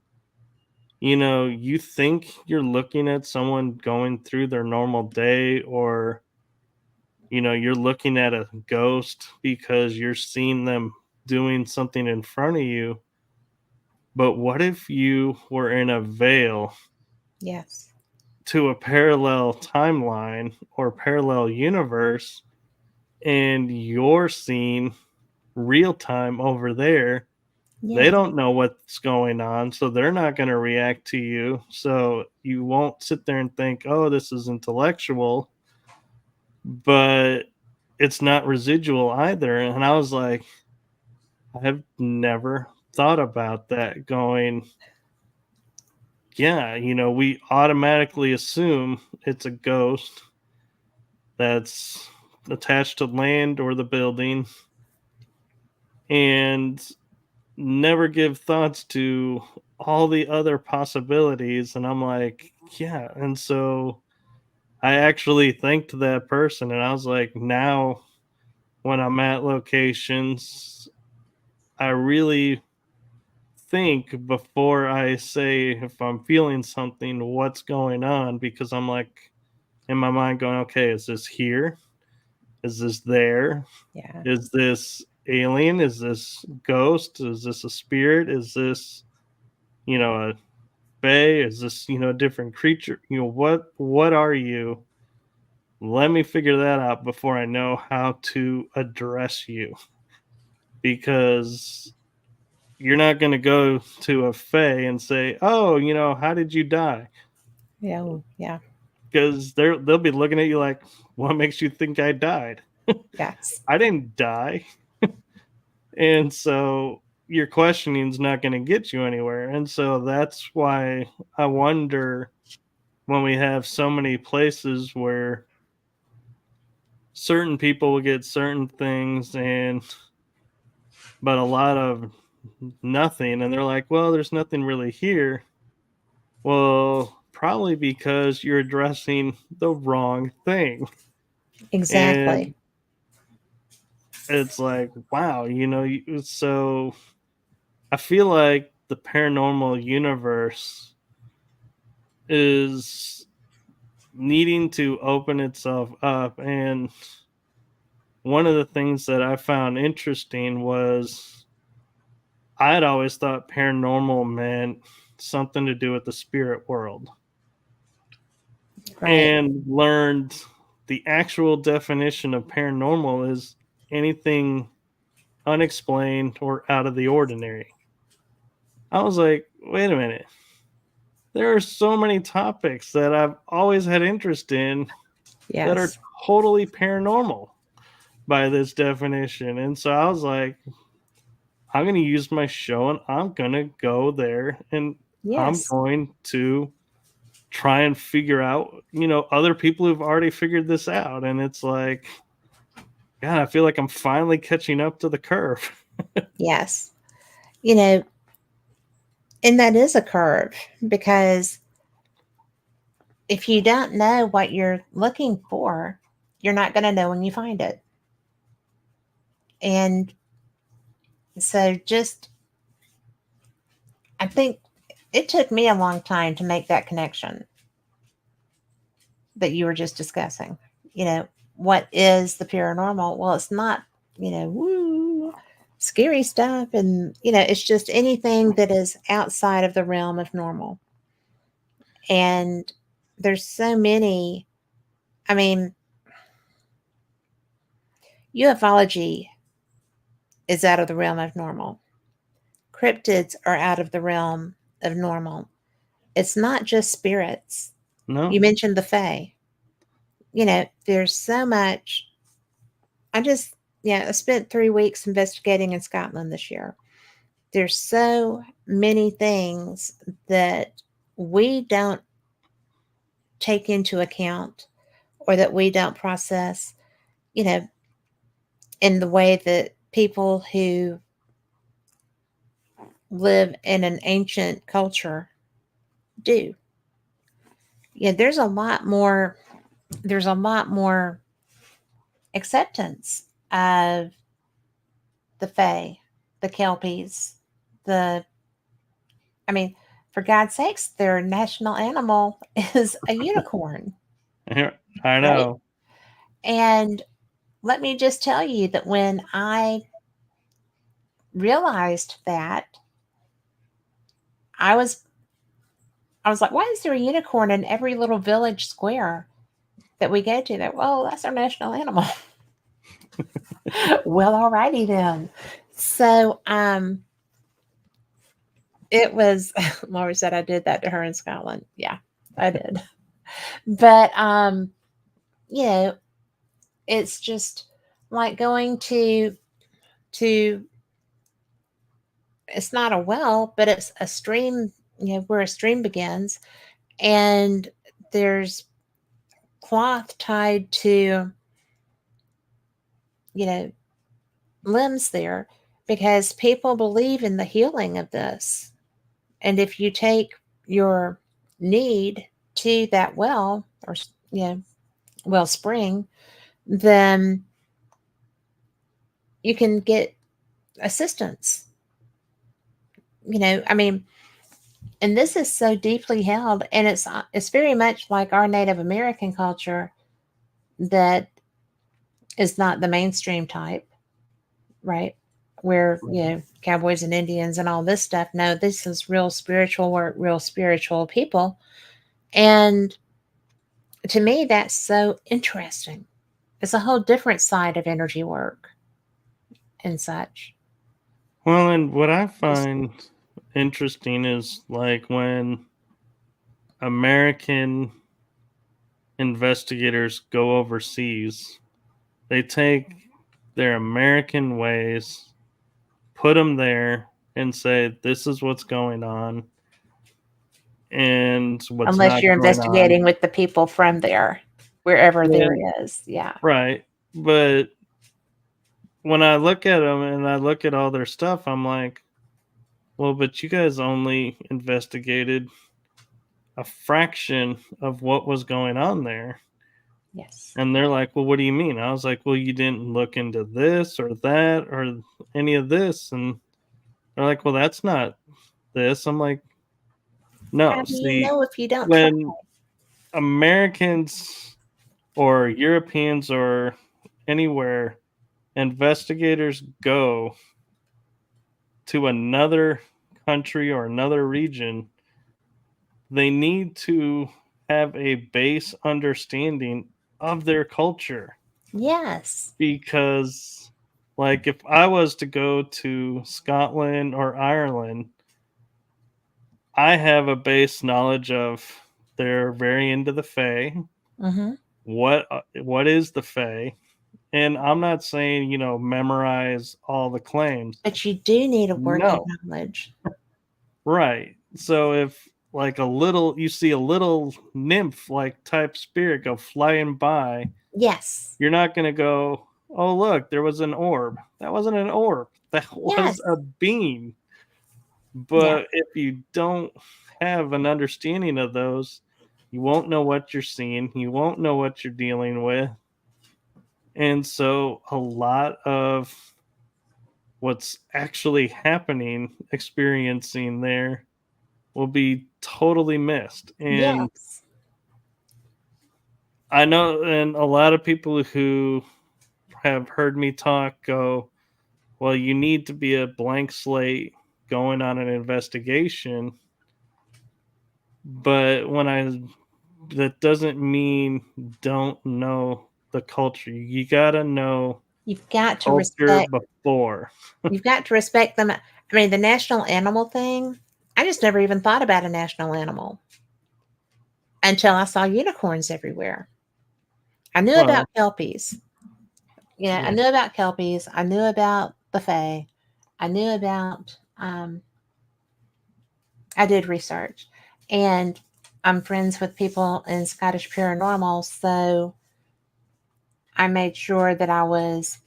you think you're looking at someone going through their normal day, or you're looking at a ghost because you're seeing them doing something in front of you. But what if you were in a veil Yes. to a parallel timeline or parallel universe, and you're seeing real time over there? They Yes. don't know what's going on, so they're not going to react to you. So you won't sit there and think, oh, this is intellectual, but it's not residual either. And I was like, I have never thought about that, going, yeah, we automatically assume it's a ghost, that's attached to land or the building, and never give thoughts to all the other possibilities. And I'm like, yeah. And so I actually thanked that person, and I was like, now when I'm at locations, I really think before I say if I'm feeling something, what's going on, because I'm like in my mind going, okay, is this here? Is this there? Yeah. Is this alien? Is this ghost? Is this a spirit? Is this, a fae? Is this, a different creature? What are you? Let me figure that out before I know how to address you, because you're not going to go to a fae and say, "Oh, how did you die?" Yeah. Yeah. Because they'll be looking at you like, "What makes you think I died? Yes. I didn't die." And so your questioning is not going to get you anywhere. And so that's why I wonder, when we have so many places where certain people will get certain things, but a lot of nothing, and they're like, well, there's nothing really here. Well, probably because you're addressing the wrong thing. Exactly. And it's like, wow, so I feel like the paranormal universe is needing to open itself up. And one of the things that I found interesting was, I'd always thought paranormal meant something to do with the spirit world, Right. and learned the actual definition of paranormal is anything unexplained or out of the ordinary. I was like, wait a minute. There are so many topics that I've always had interest in that are Yes. totally paranormal by this definition. And so I was like, I'm going to use my show and I'm going to go there, and I'm Yes. going to try and figure out, other people who've already figured this out. And it's like, God, I feel like I'm finally catching up to the curve. Yes. You know, and that is a curve, because if you don't know what you're looking for, you're not going to know when you find it. And so, just, I think it took me a long time to make that connection that you were just discussing. You know, what is the paranormal? Well, it's not, woo, scary stuff. And, it's just anything that is outside of the realm of normal. And there's so many. I mean, ufology is out of the realm of normal. Cryptids are out of the realm of normal. It's not just spirits. You No. mentioned the Fae. There's so much. I just, I spent 3 weeks investigating in Scotland this year. There's so many things that we don't take into account, or that we don't process, you know, in the way that people who live in an ancient culture do. Yeah, there's a lot more acceptance of the Fae, the Kelpies, the I mean, for God's sakes, their national animal is a unicorn, I right? know. And let me just tell you that when I realized that, I was I was like, why is there a unicorn in every little village square that we go to? That, well, that's our national animal. Well, alrighty then. So it was Laura said I did that to her in Scotland. Yeah, I did. But you know, it's just like going to it's not a well, but it's a stream, where a stream begins, and there's cloth tied to, you know, limbs there because people believe in the healing of this. And if you take your need to that well or, you know, well spring, then you can get assistance. You know, I mean, and this is so deeply held, and it's very much like our Native American culture that is not the mainstream type, right? Where, you know, cowboys and Indians and all this stuff. No, this is real spiritual work, real spiritual people. And to me, that's so interesting. It's a whole different side of energy work and such. Well, and what I find interesting is like when American investigators go overseas, they take their American ways, put them there, and say, this is what's going on and what's Unless not you're going on. investigating with the people from there, wherever there And, is. Yeah. right. But when I look at them and I look at all their stuff, I'm like, well, but you guys only investigated a fraction of what was going on there. Yes. And they're like, well, what do you mean? I was like, well, you didn't look into this or that or any of this. And they're like, well, that's not this. I'm like, How no, do you see, know if you don't try? when Americans or Europeans or anywhere investigators go to another country or another region, they need to have a base understanding of their culture. Yes. Because, like, if I was to go to Scotland or Ireland, I have a base knowledge of they're very into the Fae. Mm-hmm. What is the Fae? And I'm not saying, memorize all the claims. But you do need a working No. knowledge. Right. So if like you see a little nymph like type spirit go flying by, Yes. you're not going to go, oh, look, there was an orb. That wasn't an orb. That was Yes. a being. Yeah. But if you don't have an understanding of those, you won't know what you're seeing. You won't know what you're dealing with. And so a lot of what's actually happening, experiencing there, will be totally missed. And Yes. I know, and a lot of people who have heard me talk go, well, you need to be a blank slate going on an investigation. But that doesn't mean don't know the culture. You got to know You've got to culture respect. before. You've got to respect them. I mean, the national animal thing. I just never even thought about a national animal until I saw unicorns everywhere. I knew Well, about kelpies. Yeah, I yeah, knew about kelpies. I knew about the fae. I knew about. I did research, and I'm friends with people in Scottish Paranormal, so I made sure that I was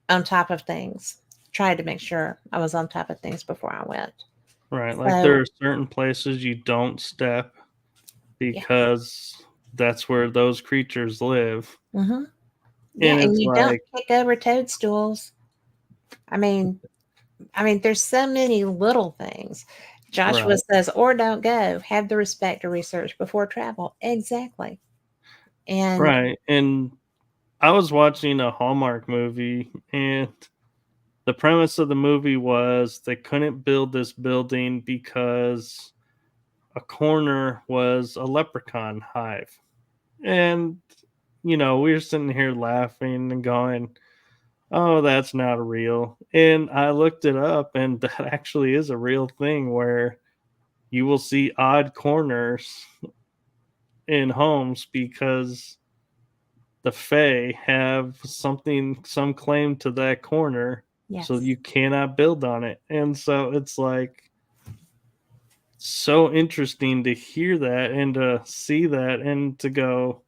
on top of things. Tried to make sure I was on top of things before I went. right. Like there So are certain places you don't step yeah, because that's where those creatures live. hmm yeah, And and it's you don't like, kick over toadstools. I mean, there's so many little things. Joshua right, says, or don't go. Have the respect to research before travel. Exactly. And right. And I was watching a Hallmark movie, and the premise of the movie was they couldn't build this building because a corner was a leprechaun hive. And, we were sitting here laughing and going, oh, that's not real. And I looked it up, and that actually is a real thing where you will see odd corners in homes because the Fae have some claim to that corner, so yes, you cannot build on it. And so it's like so interesting to hear that and to see that and to go,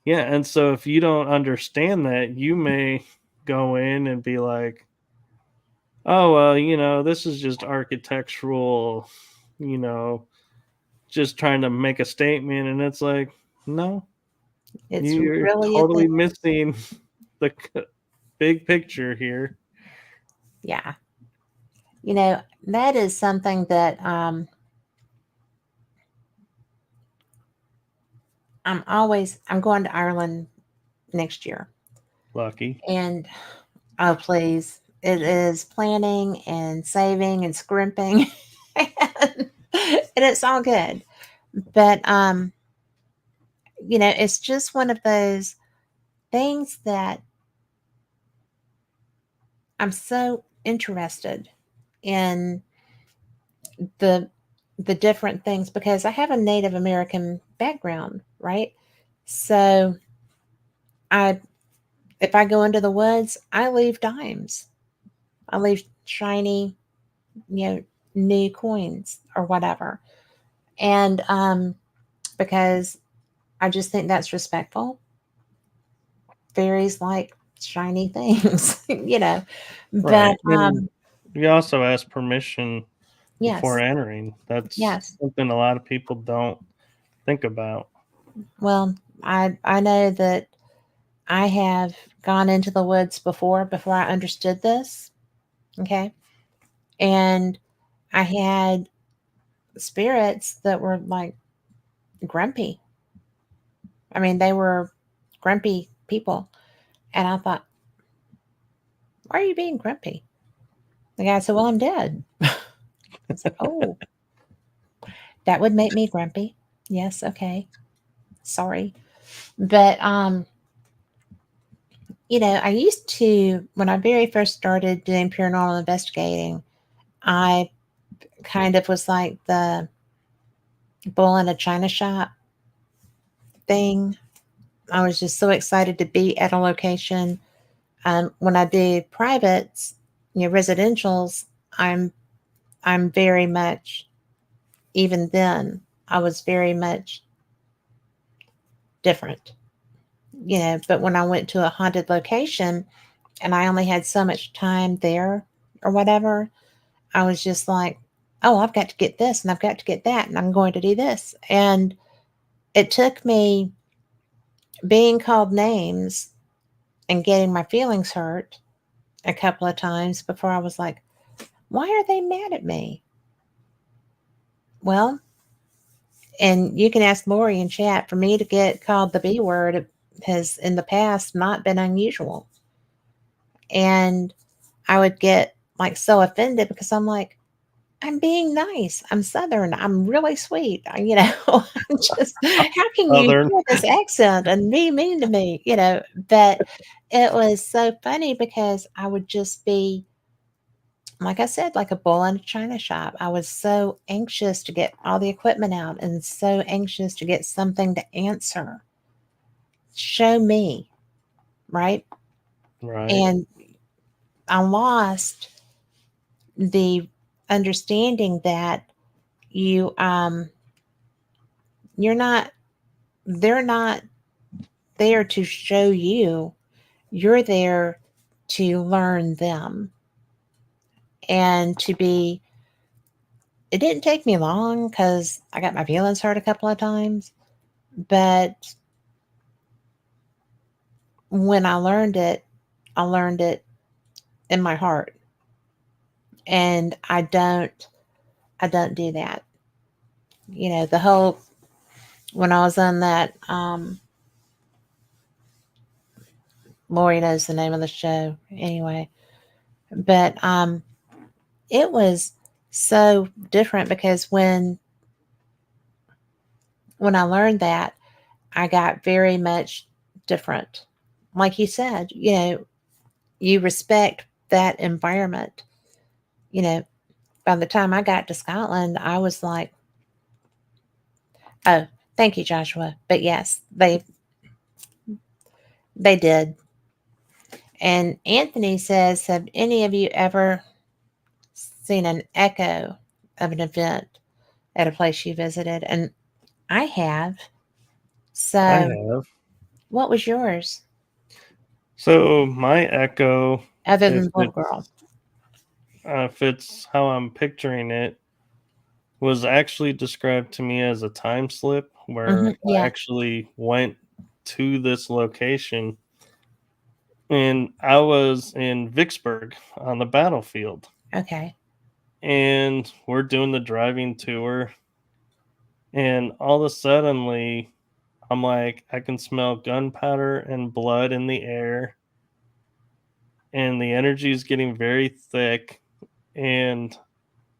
Yeah, and so if you don't understand that, you may go in and be like, "Oh, well, this is just architectural, you know, just trying to make a statement." And it's like, "No, It's you're really a thing. totally missing the big picture here." Yeah. That is something that I'm going to Ireland next year. Lucky. And oh, please. It is planning and saving and scrimping. and, and it's all good. But it's just one of those things that I'm so interested in the the different things because I have a Native American background, right? So I if I go into the woods, I leave dimes. I leave shiny, you know, new coins or whatever. And because I just think that's respectful. Fairies like shiny things, Right. But And you also ask permission before yes, entering. That's yes. something a lot of people don't think about. Well, I know that I have gone into the woods before I understood this. Okay. And I had spirits that were like grumpy. I mean, they were grumpy people. And I thought, why are you being grumpy? The guy said, well, I'm dead. I was like, oh, that would make me grumpy. Yes. Okay. Sorry. But, I used to, when I very first started doing paranormal investigating, I kind of was like the bull in a china shop thing. I was just so excited to be at a location. When I do privates, residentials, I'm I'm very much even then I was very much different, But when I went to a haunted location and I only had so much time there or whatever, I was just like, oh, I've got to get this and I've got to get that and I'm going to do this. And it took me being called names and getting my feelings hurt a couple of times before I was like, why are they mad at me? Well, and you can ask Lori in chat, for me to get called the B word has in the past not been unusual. And I would get like so offended because I'm like, I'm being nice. I'm Southern. I'm really sweet. I'm just, how can you Southern. hear this accent and be mean to me? But it was so funny because I would just be, like I said, like a bull in a china shop. I was so anxious to get all the equipment out and so anxious to get something to answer. Show me, right? Right. And I lost the understanding that you're not they're not there to show you. You're there to learn them and to be. It didn't take me long because I got my feelings hurt a couple of times, but when I learned it in my heart, and I don't do that. The whole when I was on that Lori knows the name of the show anyway, but it was so different because when I learned that, I got very much different. Like you said, you respect that environment. You know, by the time I got to Scotland, I was like, oh, thank you, Joshua. But yes, they did. And Anthony says, have any of you ever seen an echo of an event at a place you visited? And I have. I So have. What was yours? So my echo, Other if than the little girl. it's how I'm picturing it, was actually described to me as a time slip where I Yeah. actually went to this location, and I was in Vicksburg on the battlefield, Okay. and we're doing the driving tour, and all of a suddenly I'm like, I can smell gunpowder and blood in the air, and the energy is getting very thick, and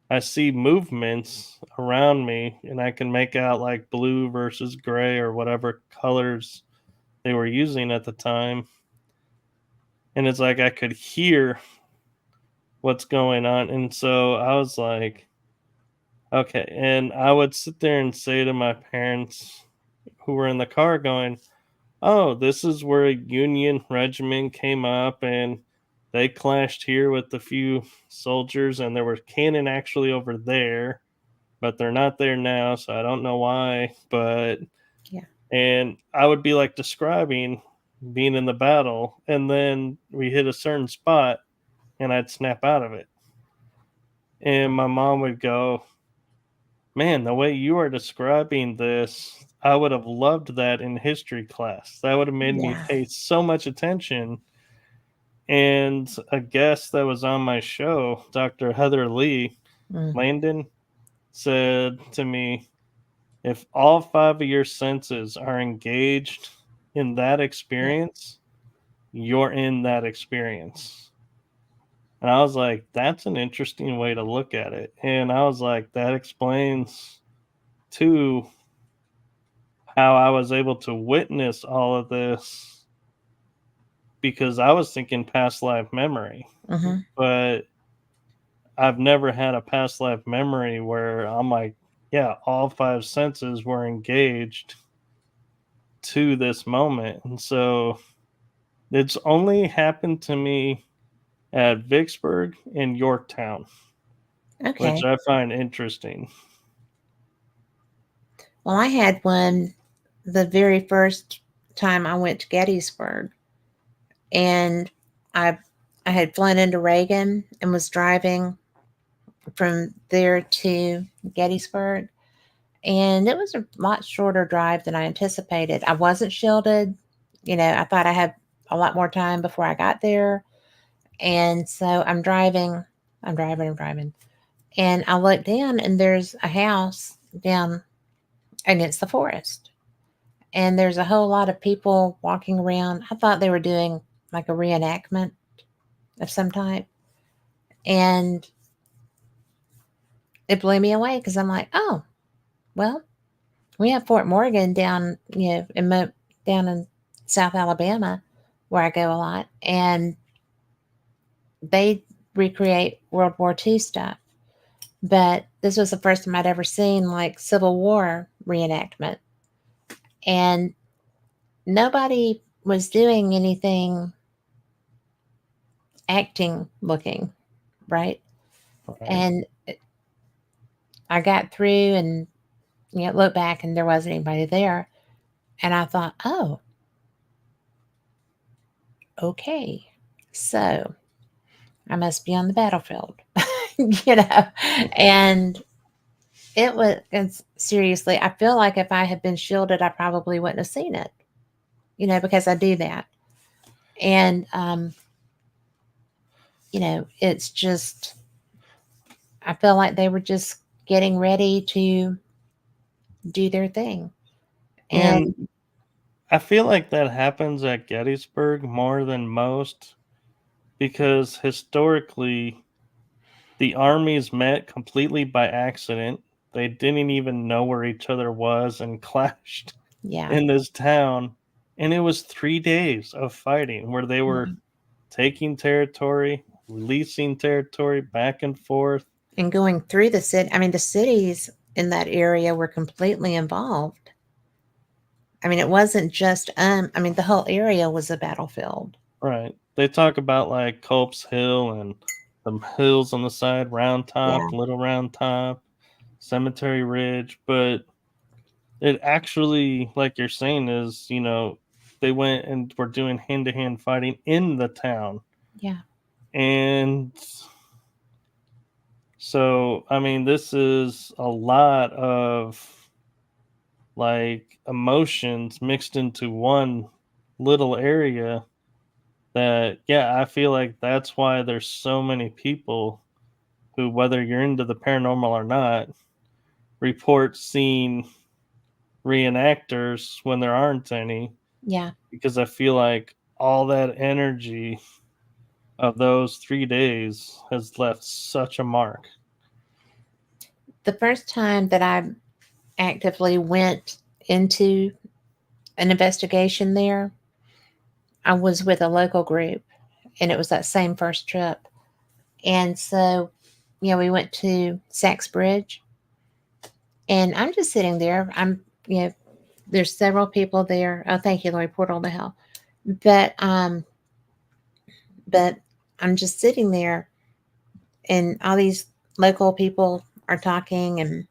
I see movements around me, and I can make out like blue versus gray or whatever colors they were using at the time. And it's like I could hear what's going on. And so I was like, okay. And I would sit there and say to my parents who were in the car, going, oh, this is where a Union regiment came up and they clashed here with a few soldiers, and there were cannon actually over there, but they're not there now, so I don't know why. But Yeah. and I would be like describing being in the battle, and then we hit a certain spot, and I'd snap out of it, and my mom would go, "Man, the way you are describing this, I would have loved that in history class. That would have made me Yeah. pay so much attention." And a guest that was on my show, Dr. Heather Lee Mm. Landon, said to me, if all five of your senses are engaged in that Yeah. experience, you're in that experience. And I was like, that's an interesting way to look at it. And I was like, that explains too how I was able to witness all of this, because I was thinking past life memory, Mm-hmm. but I've never had a past life memory where I'm like, yeah, all five senses were engaged to this moment. And so it's only happened to me at Vicksburg and Yorktown, which Okay. I find interesting. Well, I had one the very first time I went to Gettysburg, and I I had flown into Reagan and was driving from there to Gettysburg, and it was a lot shorter drive than I anticipated. I wasn't shielded. I thought I had a lot more time before I got there. And so I'm driving. And I look down and there's a house down against the forest. And there's a whole lot of people walking around. I thought they were doing like a reenactment of some type. And it blew me away because I'm like, oh, well, we have Fort Morgan down, down in South Alabama where I go a lot. And they recreate World War II stuff. But this was the first time I'd ever seen like Civil War reenactment. And nobody was doing anything acting looking, right? Right. And I got through and looked back and there wasn't anybody there. And I thought, oh, okay. So I must be on the battlefield, you know. And it was seriously, I feel like if I had been shielded, I probably wouldn't have seen it, because I do that. And it's just I feel like they were just getting ready to do their thing. And And I feel like that happens at Gettysburg more than most, because historically the armies met completely by accident. They didn't even know where each other was and clashed yeah, in this town. And it was 3 days of fighting where they yeah. were taking territory, releasing territory back and forth. And going through the city, I mean, the cities in that area were completely involved. I mean, it wasn't just I mean, the whole area was a battlefield. Right. They talk about like Kopf's Hill and the hills on the side, Round Yeah. Top, Little Round Top, Cemetery Ridge, but it actually, like you're saying, is, they went and were doing hand-to-hand fighting in the town. Yeah. And so, I mean, this is a lot of like emotions mixed into one little area that, yeah, I feel like that's why there's so many people who, whether you're into the paranormal or not, report seeing reenactors when there aren't any, Yeah. because I feel like all that energy of those 3 days has left such a mark. The first time that I actively went into an investigation there, I was with a local group, and it was that same first trip. And so, we went to Sachs Bridge, and I'm just sitting there. There's several people there. Oh, thank you, Lord, portal to hell. But but I'm just sitting there, and all these local people are talking, and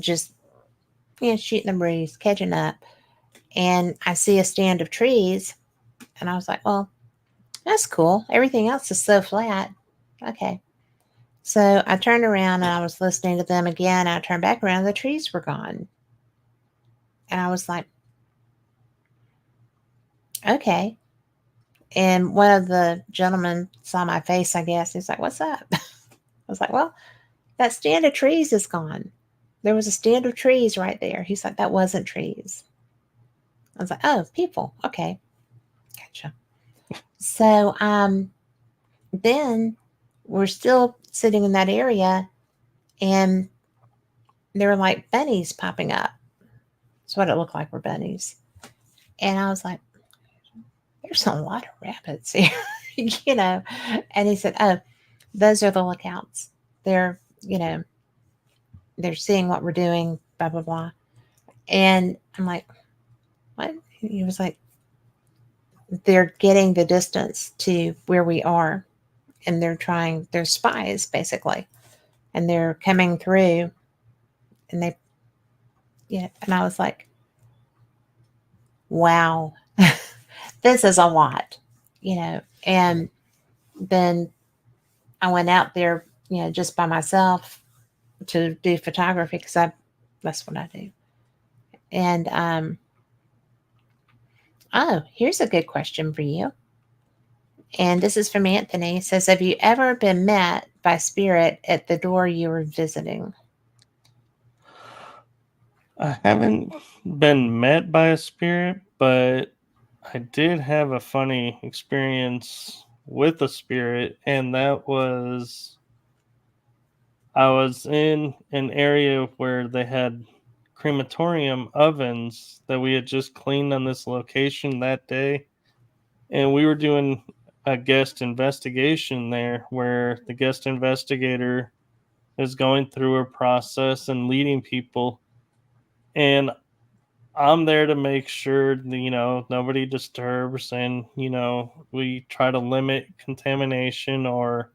just shooting the breeze, catching up. And I see a stand of trees, and I was like, well, that's cool. Everything else is so flat. Okay. So I turned around and I was listening to them again. I turned back around, the trees were gone. And I was like, okay. And one of the gentlemen saw my face, I guess. He's like, what's up? I was like, well, that stand of trees is gone. There was a stand of trees right there. He's like, that wasn't trees. I was like, oh, people. Okay. Gotcha. So then we're still sitting in that area, and there were like bunnies popping up. That's what it looked like, were bunnies. And I was like, there's a lot of rabbits here, And he said, oh, those are the lookouts. They're, they're seeing what we're doing, blah, blah, blah. And I'm like, what? He was like, they're getting the distance to where we are, and they're spies basically, and they're coming through, and and I was like, wow, this is a lot, and then I went out there, just by myself to do photography, because that's what I do. And oh, here's a good question for you. And this is from Anthony. It says, have you ever been met by spirit at the door you were visiting? I haven't been met by a spirit, but I did have a funny experience with a spirit, and that was I was in an area where they had crematorium ovens that we had just cleaned on this location that day. And we were doing a guest investigation there where the guest investigator is going through a process and leading people. And I'm there to make sure that, nobody disturbs, and, we try to limit contamination, or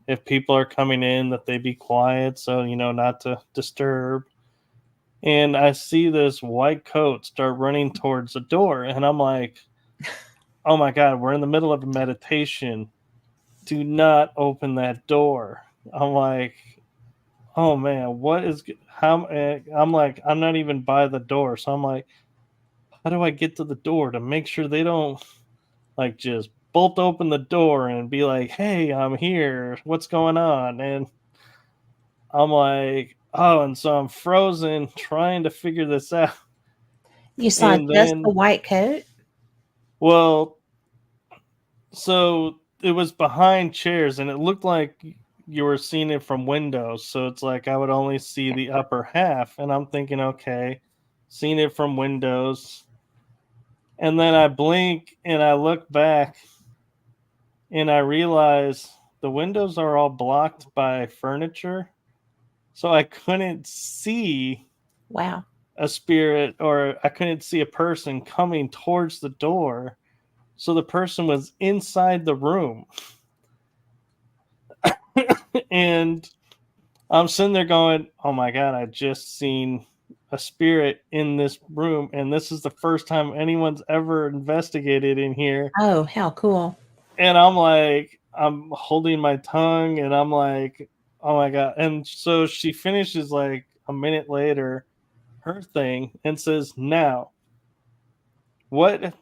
if people are coming in, that they be quiet, so, not to disturb. And I see this white coat start running towards the door, and I'm like, oh my God, we're in the middle of a meditation. Do not open that door. I'm like, oh man, what is how? I'm like, I'm not even by the door, so I'm like, how do I get to the door to make sure they don't like just bolt open the door and be like, hey, I'm here. What's going on? And I'm like, oh, and so I'm frozen trying to figure this out. You saw And just the then, white coat? well, so it was behind chairs, and it looked like you were seeing it from windows. So it's like I would only see the upper half. And I'm thinking, okay, seeing it from windows. And then I blink and I look back, and I realize the windows are all blocked by furniture. So I couldn't see Wow. a spirit, or I couldn't see a person coming towards the door. So the person was inside the room. And I'm sitting there going, oh my God, I just seen a spirit in this room, and this is the first time anyone's ever investigated in here. Oh, how cool. And I'm like, I'm holding my tongue, and I'm like, oh my God. And so she finishes like a minute later her thing and says, now, what,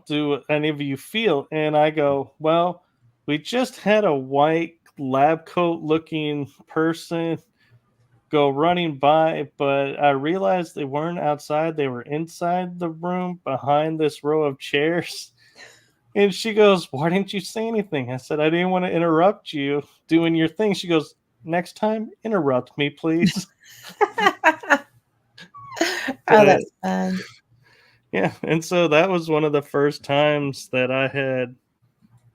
do any of you feel? And I go, well, we just had a white lab coat looking person go running by, but I realized they weren't outside. They were inside the room behind this row of chairs. And she goes, why didn't you say anything? I said, I didn't want to interrupt you doing your thing. She goes, next time, interrupt me, please. Oh, But that's fun. yeah, and so that was one of the first times that I had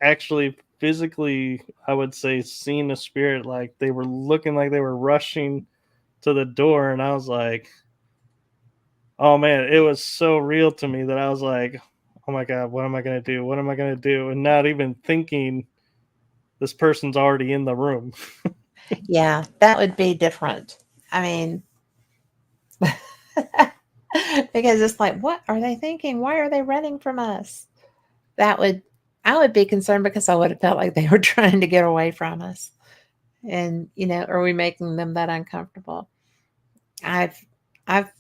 actually physically, I would say, seen a spirit. Like they were looking like they were rushing to the door, and I was like, oh man, it was so real to me that I was like, oh my God, what am I going to do? What am I going to do? And not even thinking this person's already in the room. Yeah, that would be different. I mean, because it's like, what are they thinking? Why are they running from us? That would, I would be concerned because I would have felt like they were trying to get away from us. And, are we making them that uncomfortable? I've, I've,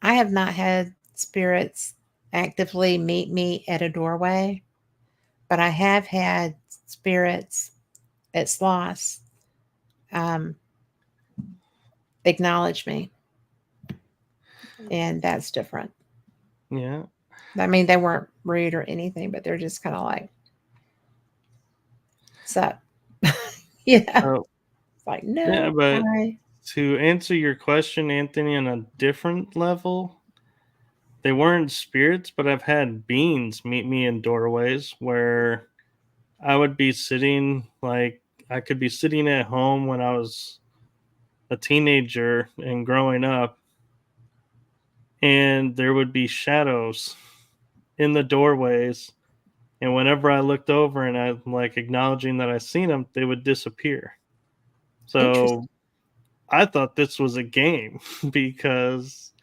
I have not had spirits actively meet me at a doorway, but I have had spirits at sloths um, acknowledge me, and that's different. Yeah. I mean, they weren't rude or anything, but they're just kind of like, "What's up?" Yeah, Oh, it's like, yeah. "No, But hi." to answer your question, Anthony, on a different level, they weren't spirits, but I've had beings meet me in doorways where I would be sitting, like, I could be sitting at home when I was a teenager and growing up, and there would be shadows in the doorways. And whenever I looked over and I'm like acknowledging that I seen them, they would disappear. So Interesting. I thought this was a game because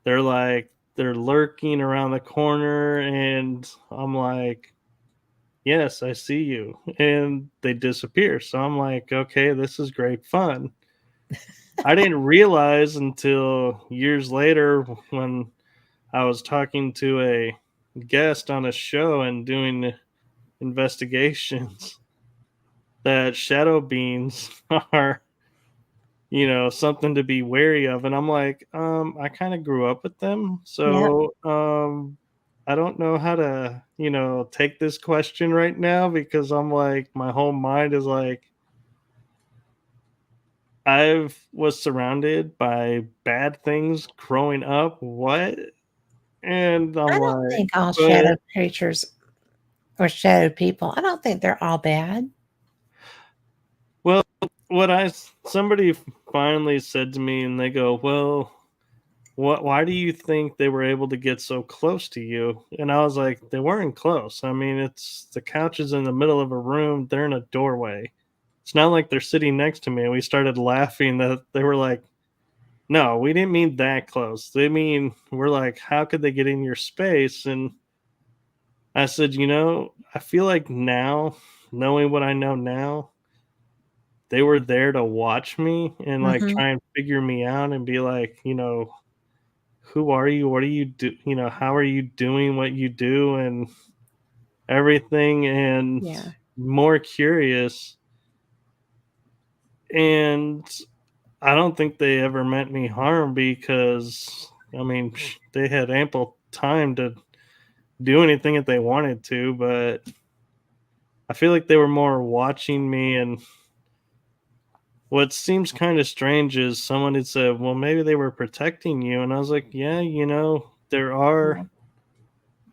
they're lurking around the corner, and I'm like, yes, I see you. And they disappear. So I'm like, okay, this is great fun. I didn't realize until years later when I was talking to a guest on a show and doing investigations that shadow beings are, something to be wary of. And I'm like, I kind of grew up with them. Yep. So, I don't know how to, take this question right now because I'm like, my whole mind is like, I've was surrounded by bad things growing up. What? And I'm I don't like, think all but shadow creatures or shadow people, I don't think they're all bad. well, somebody finally said to me, and they go, well, why do you think they were able to get so close to you? And I was like, they weren't close. I mean, it's the couch is in the middle of a room. They're in a doorway. It's not like they're sitting next to me. And we started laughing that they were like, no, we didn't mean that close. They mean, we're like, how could they get in your space? And I said, I feel like now, knowing what I know now, they were there to watch me and like Mhm. try and figure me out and be like, who are you? What do you do? How are you doing what you do and everything? And Yeah. more curious. And I don't think they ever meant me harm because, I mean, they had ample time to do anything that they wanted to, but I feel like they were more watching me. And what seems kind of strange is someone had said, well, maybe they were protecting you. And I was like, yeah, there are Yeah.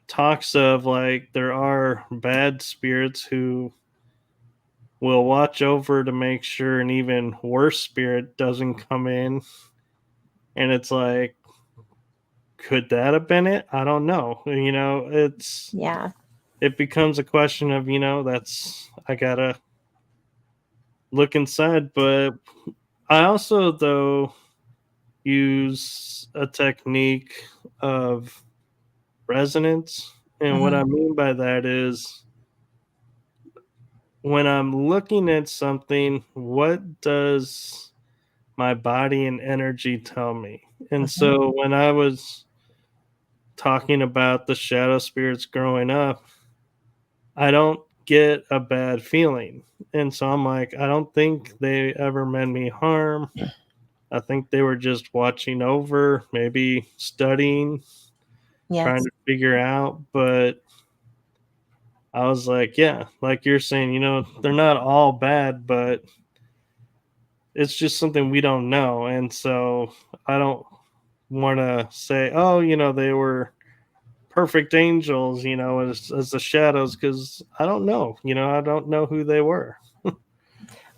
talks of like there are bad spirits who will watch over to make sure an even worse spirit doesn't come in. And it's like, could that have been it? I don't know. Yeah. It becomes a question of, that's, I gotta look inside. But I also, though, use a technique of resonance. And what Mm-hmm. I mean by that is when I'm looking at something, what does my body and energy tell me? And Mm-hmm. so when I was talking about the shadow spirits growing up, I don't get a bad feeling. And so I'm like, I don't think they ever meant me harm. I think they were just watching over, maybe studying, trying Yes. to figure out. But I was like, yeah, like you're saying, they're not all bad, but it's just something we don't know. And so I don't want to say, oh, they were perfect angels, as the shadows, because I don't know, I don't know who they were.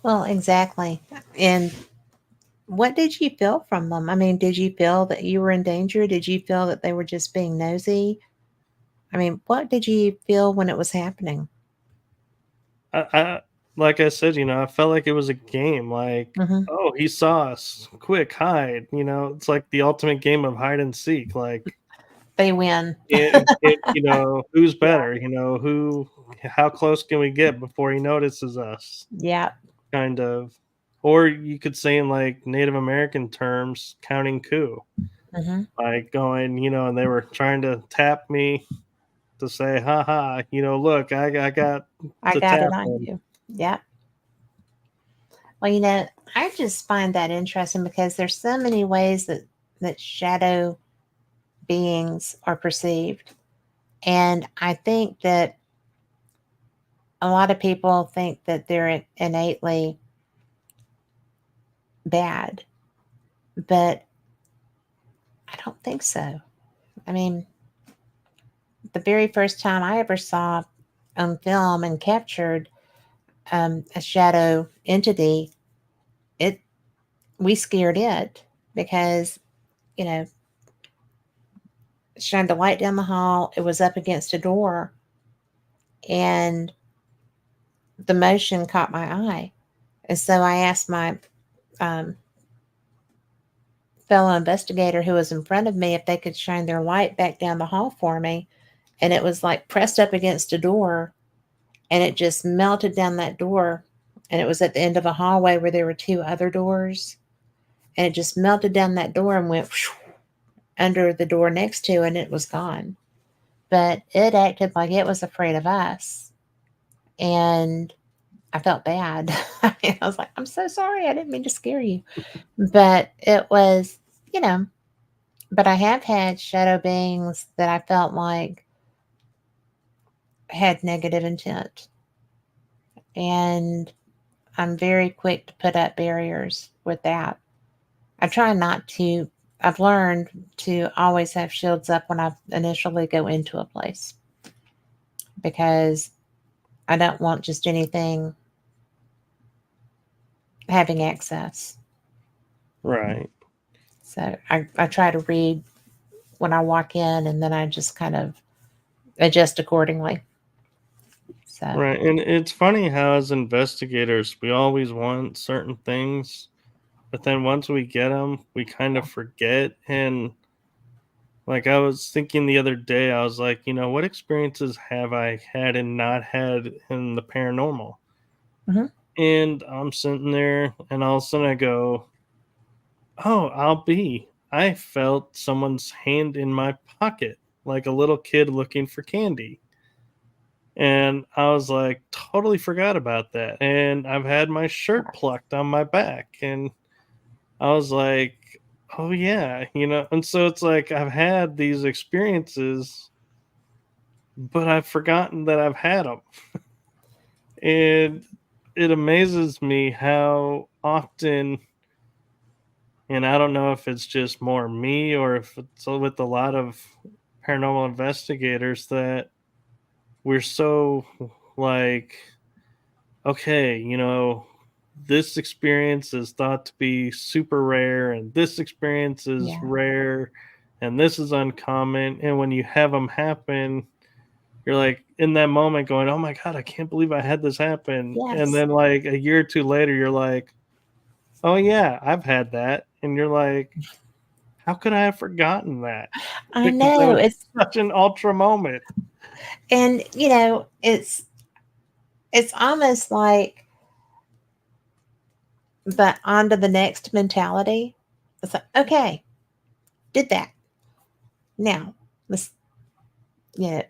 Well, exactly. And what did you feel from them? I mean, did you feel that you were in danger? Did you feel that they were just being nosy? I mean, what did you feel when it was happening? I like I said, I felt like it was a game. Like, Hmm. oh, he saw us. Quick, hide. It's like the ultimate game of hide and seek. Like, They win. who's Yeah. better? How close can we get before he notices us? Yeah. Kind of. Or you could say in like Native American terms, counting coup. Hmm. Like going, and they were trying to tap me to say, ha ha, look, I got I to got it tap on him. you. Yeah. Well, I just find that interesting because there's so many ways that shadow beings are perceived. And I think that a lot of people think that they're innately bad, but I don't think so. I mean, the very first time I ever saw on film and captured a shadow entity, it we scared it because you know shined the light down the hall. It was up against a door, and the motion caught my eye, and so I asked my um, fellow investigator who was in front of me if they could shine their light back down the hall for me, and it was like pressed up against a door, and it just melted down that door, and it was at the end of a hallway where there were two other doors, and it just melted down that door and went under the door next to, and it was gone. But it acted like it was afraid of us, and I felt bad. I was like, I'm so sorry, I didn't mean to scare you. But it was, you know, but I have had shadow beings that I felt like had negative intent. And I'm very quick to put up barriers with that. I try not to, I've learned to always have shields up when I initially go into a place because I don't want just anything having access. Right. So I try to read when I walk in and then I just kind of adjust accordingly. So, Right. And it's funny how, as investigators, we always want certain things, but then once we get them, we kind of forget. And like I was thinking the other day, I was like, what experiences have I had and not had in the paranormal? mhm, And I'm sitting there, and all of a sudden I go, oh, I felt someone's hand in my pocket, like a little kid looking for candy. And I was like, totally forgot about that. And I've had my shirt plucked on my back. And I was like, oh, yeah, And so it's like I've had these experiences, but I've forgotten that I've had them. And it amazes me how often, and I don't know if it's just more me or if it's with a lot of paranormal investigators, that we're so like, okay, this experience is thought to be super rare, and this experience is yeah, rare, and this is uncommon. And when you have them happen, you're like in that moment going, oh my God, I can't believe I had this happen. And yes, then, like, a year or two later, you're like, oh yeah, I've had that. And you're like, How could I have forgotten that? I Because that know was it's, such an ultra moment. and it's almost like the on to the next mentality. It's like, okay, did that. Now, let's, yeah,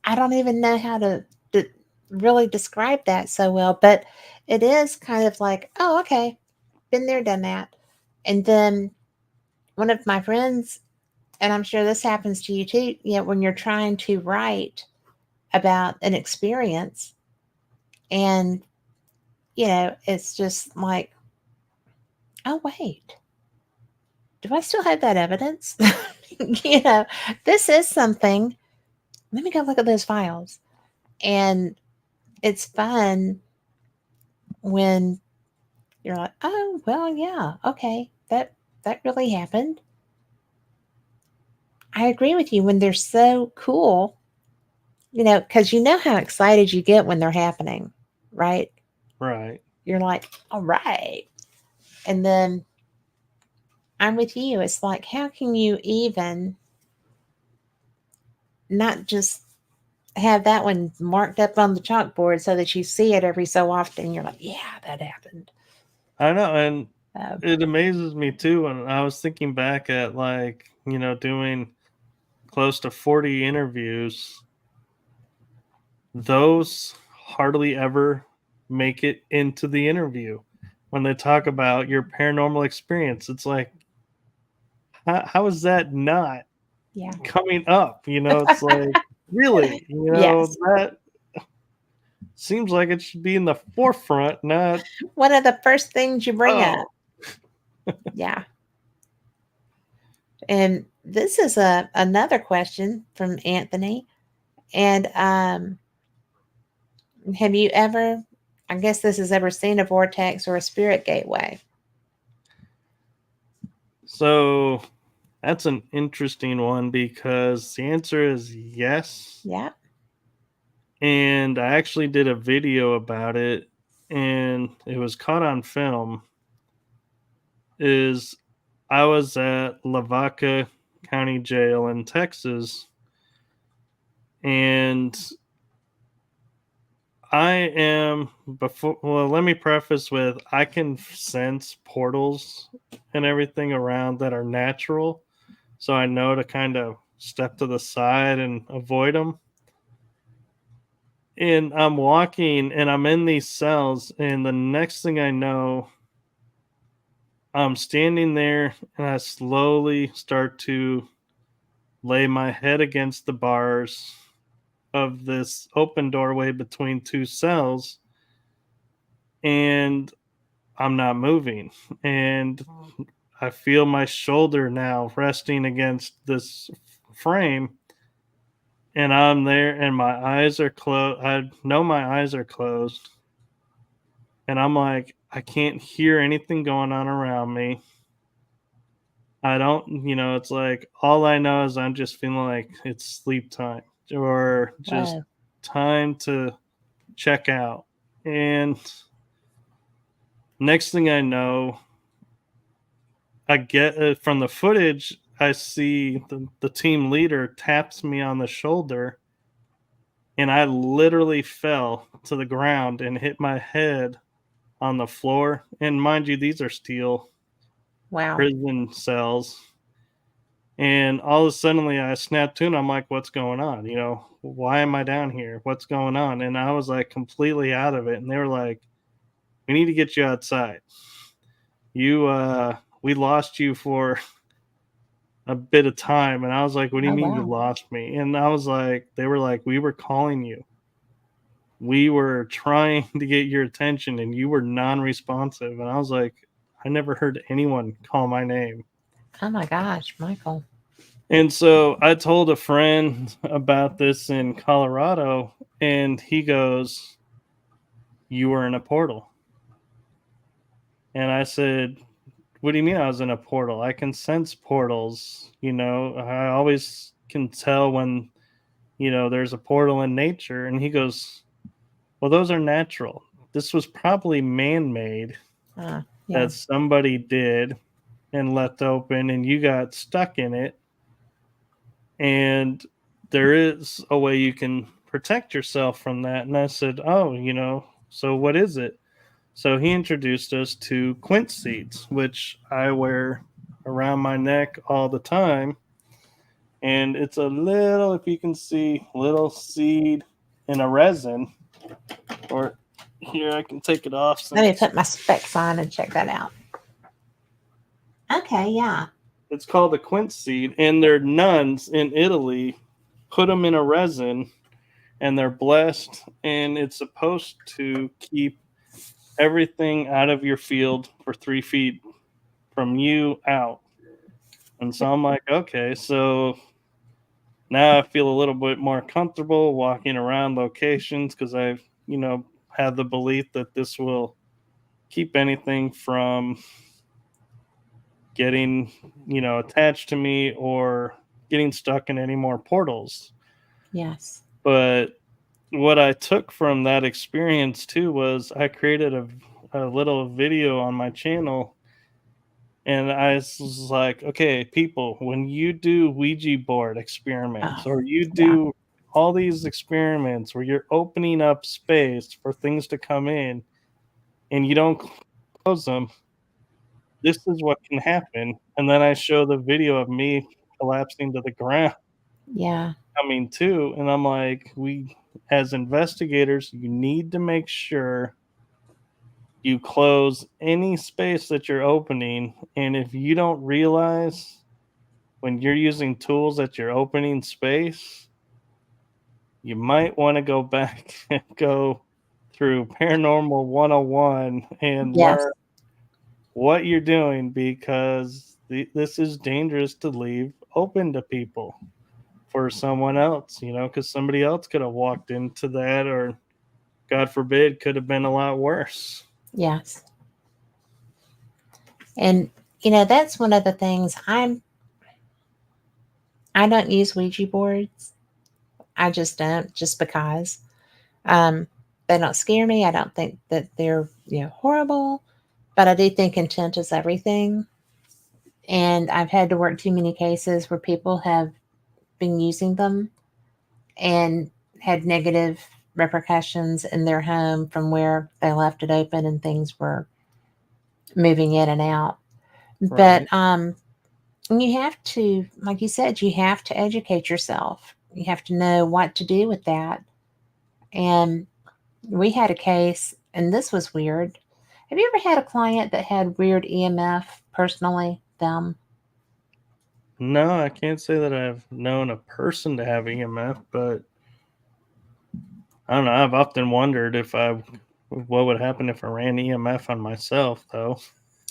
I don't even know how to really describe that so well, but it is kind of like, oh, okay, been there, done that. And then one of my friends, and I'm sure this happens to you too, when you're trying to write about an experience and, it's just like, oh, wait, do I still have that evidence? you know, this is something. Let me go look at those files. And it's fun when you're like, oh, well, yeah, okay, that really happened. I agree with you when they're so cool, because you know how excited you get when they're happening, right? Right. You're like, all right. And then I'm with you. It's like, how can you even not just have that one marked up on the chalkboard so that you see it every so often? You're like, yeah, that happened. I know, and Uh, it amazes me too when I was thinking back at, like, doing close to 40 interviews. Those hardly ever make it into the interview. When they talk about your paranormal experience, it's like, how is that not yeah. coming up? It's like, really, Yes. that seems like it should be in the forefront, not, One of the first things you bring up. oh, Yeah. And this is a another question from Anthony. And have you ever, I guess this has ever seen a vortex or a spirit gateway? so that's an interesting one because the answer is yes. Yeah. And I actually did a video about it, and it was caught on film. Is I was at Lavaca County Jail in Texas, and I am before. Well, let me preface with I can sense portals and everything around that are natural, so I know to kind of step to the side and avoid them. And I'm walking, and I'm in these cells, and the next thing I know, I'm standing there, and I slowly start to lay my head against the bars of this open doorway between two cells, and I'm not moving. And I feel my shoulder now resting against this frame, and I'm there, and my eyes are closed. I know my eyes are closed, and I'm like, I can't hear anything going on around me. I don't, it's like all I know is I'm just feeling like it's sleep time or just Whoa. time to check out. And next thing I know, I get from the footage, I see the team leader taps me on the shoulder, and I literally fell to the ground and hit my head on the floor. And mind you, these are steel Wow. prison cells. And all of a sudden, I snapped to, and I'm like, "What's going on? Why am I down here? What's going on?" And I was like completely out of it. And they were like, "We need to get you outside. We lost you for a bit of time." And I was like, "What do you Oh, mean you wow. lost me?" And I was like, they were like, "We were calling you. We were trying to get your attention, and you were non-responsive." And I was like, I never heard anyone call my name. Oh my gosh, Michael. And so I told a friend about this in Colorado, and he goes, "You were in a portal." And I said, "What do you mean I was in a portal? I can sense portals. I always can tell when, there's a portal in nature." And he goes, "Well, those are natural. This was probably man made Yeah. that somebody did. and left open and you got stuck in it. And there is a way you can protect yourself from that. And I said, oh, so what is it? So he introduced us to quince seeds, which I wear around my neck all the time. And it's a little, if you can see, little seed in a resin. Or here, I can take it off. Let me put my specs on and check that out. Okay, yeah. It's called a quince seed, and their nuns in Italy put them in a resin, and they're blessed, and it's supposed to keep everything out of your field for 3 feet from you out. And so I'm like, okay, so now I feel a little bit more comfortable walking around locations because I've, have the belief that this will keep anything from getting, attached to me or getting stuck in any more portals. Yes. But what I took from that experience too was I created a little video on my channel, and I was like, okay, people, when you do Ouija board experiments or you do all these experiments where you're opening up space for things to come in and you don't close them, this is what can happen. And then I show the video of me collapsing to the ground, Yeah. coming to, and I'm like, we, as investigators, you need to make sure you close any space that you're opening. And if you don't realize when you're using tools that you're opening space, you might want to go back and go through Paranormal 101 and Yes. learn what you're doing, because this is dangerous to leave open to people for someone else, because somebody else could have walked into that, or God forbid, could have been a lot worse. Yes. And that's one of the things I don't use Ouija boards. I just don't, just because. They don't scare me. I don't think that they're horrible, but I do think intent is everything. And I've had to work too many cases where people have been using them and had negative repercussions in their home from where they left it open and things were moving in and out. Right. But you have to, like you said, you have to educate yourself. You have to know what to do with that. And we had a case, and this was weird. Have you ever had a client that had weird EMF personally, them? No, I can't say that I've known a person to have EMF, but I don't know. I've often wondered what would happen if I ran EMF on myself, though.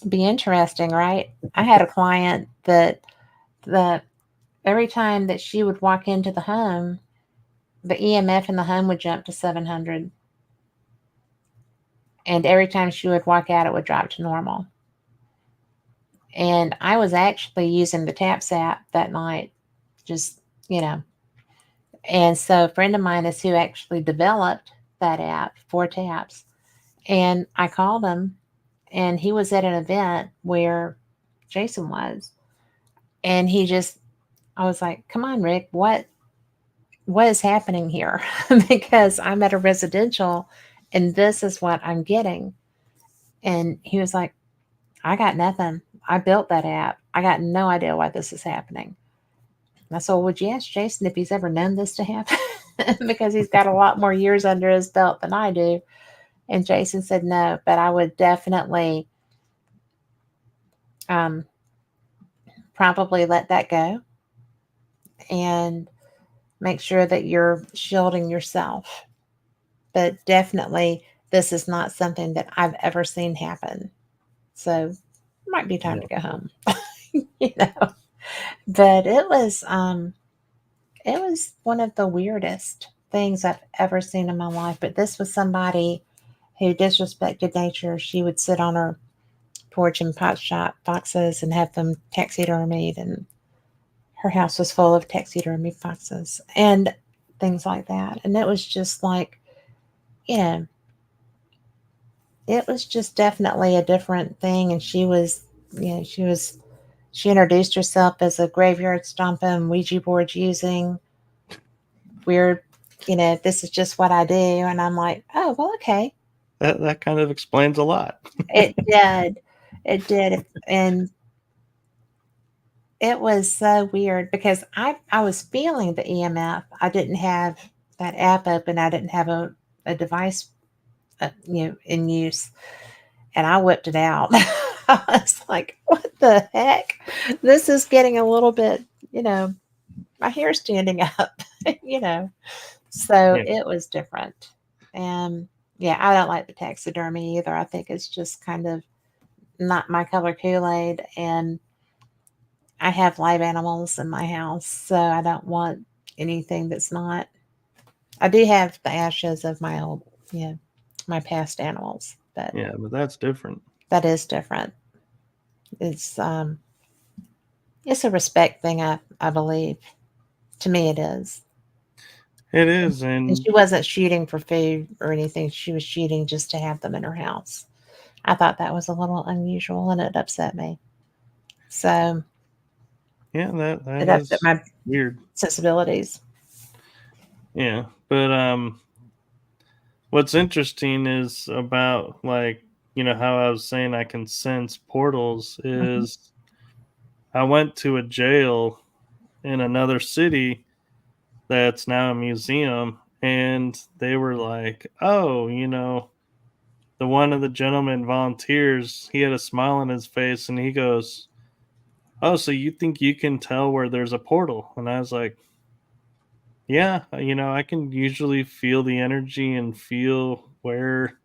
Be interesting, right? I had a client that the every time that she would walk into the home, the EMF in the home would jump to 700. And every time she would walk out, it would drop to normal. And I was actually using the TAPS app that night, just, And so a friend of mine is who actually developed that app for TAPS. And I called him, and he was at an event where Jason was. And I was like, come on, Rick, what is happening here? Because I'm at a residential and this is what I'm getting. And he was like, I got nothing. I built that app. I got no idea why this is happening. And I said, well, would you ask Jason if he's ever known this to happen? Because he's got a lot more years under his belt than I do. And Jason said no, but I would definitely probably let that go and make sure that you're shielding yourself. But definitely, this is not something that I've ever seen happen. So it might be time to go home. But it was one of the weirdest things I've ever seen in my life. But this was somebody who disrespected nature. She would sit on her porch and pot shop foxes and have them taxidermied, and her house was full of taxidermied foxes and things like that. And it was just like, it was just definitely a different thing. And she was She introduced herself as a graveyard stomping, Ouija board using, weird, this is just what I do. And I'm like, oh, well, okay. That kind of explains a lot. It did. It did. And it was so weird because I was feeling the EMF. I didn't have that app open. I didn't have a device, in use. And I whipped it out. I was like, what the heck? This is getting a little bit, my hair standing up, you know. So Yeah, it was different. And yeah, I don't like the taxidermy either. I think it's just kind of not my color Kool-Aid. And I have live animals in my house, so I don't want anything that's not. I do have the ashes of my old, my past animals, but yeah, but that's different. that is different. It's um it's a respect thing, I believe. To me it is. It is, And and she wasn't shooting for food or anything. She was shooting just to have them in her house. I thought that was a little unusual and it upset me. So yeah, that it upset is my weird. sensibilities. Yeah, but what's interesting is about like how I was saying I can sense portals Mhm. is I went to a jail in another city that's now a museum, and they were like, "Oh, the one of the gentlemen volunteers, he had a smile on his face, and he goes, 'Oh, so you think you can tell where there's a portal?'" And I was like, "Yeah, I can usually feel the energy and feel where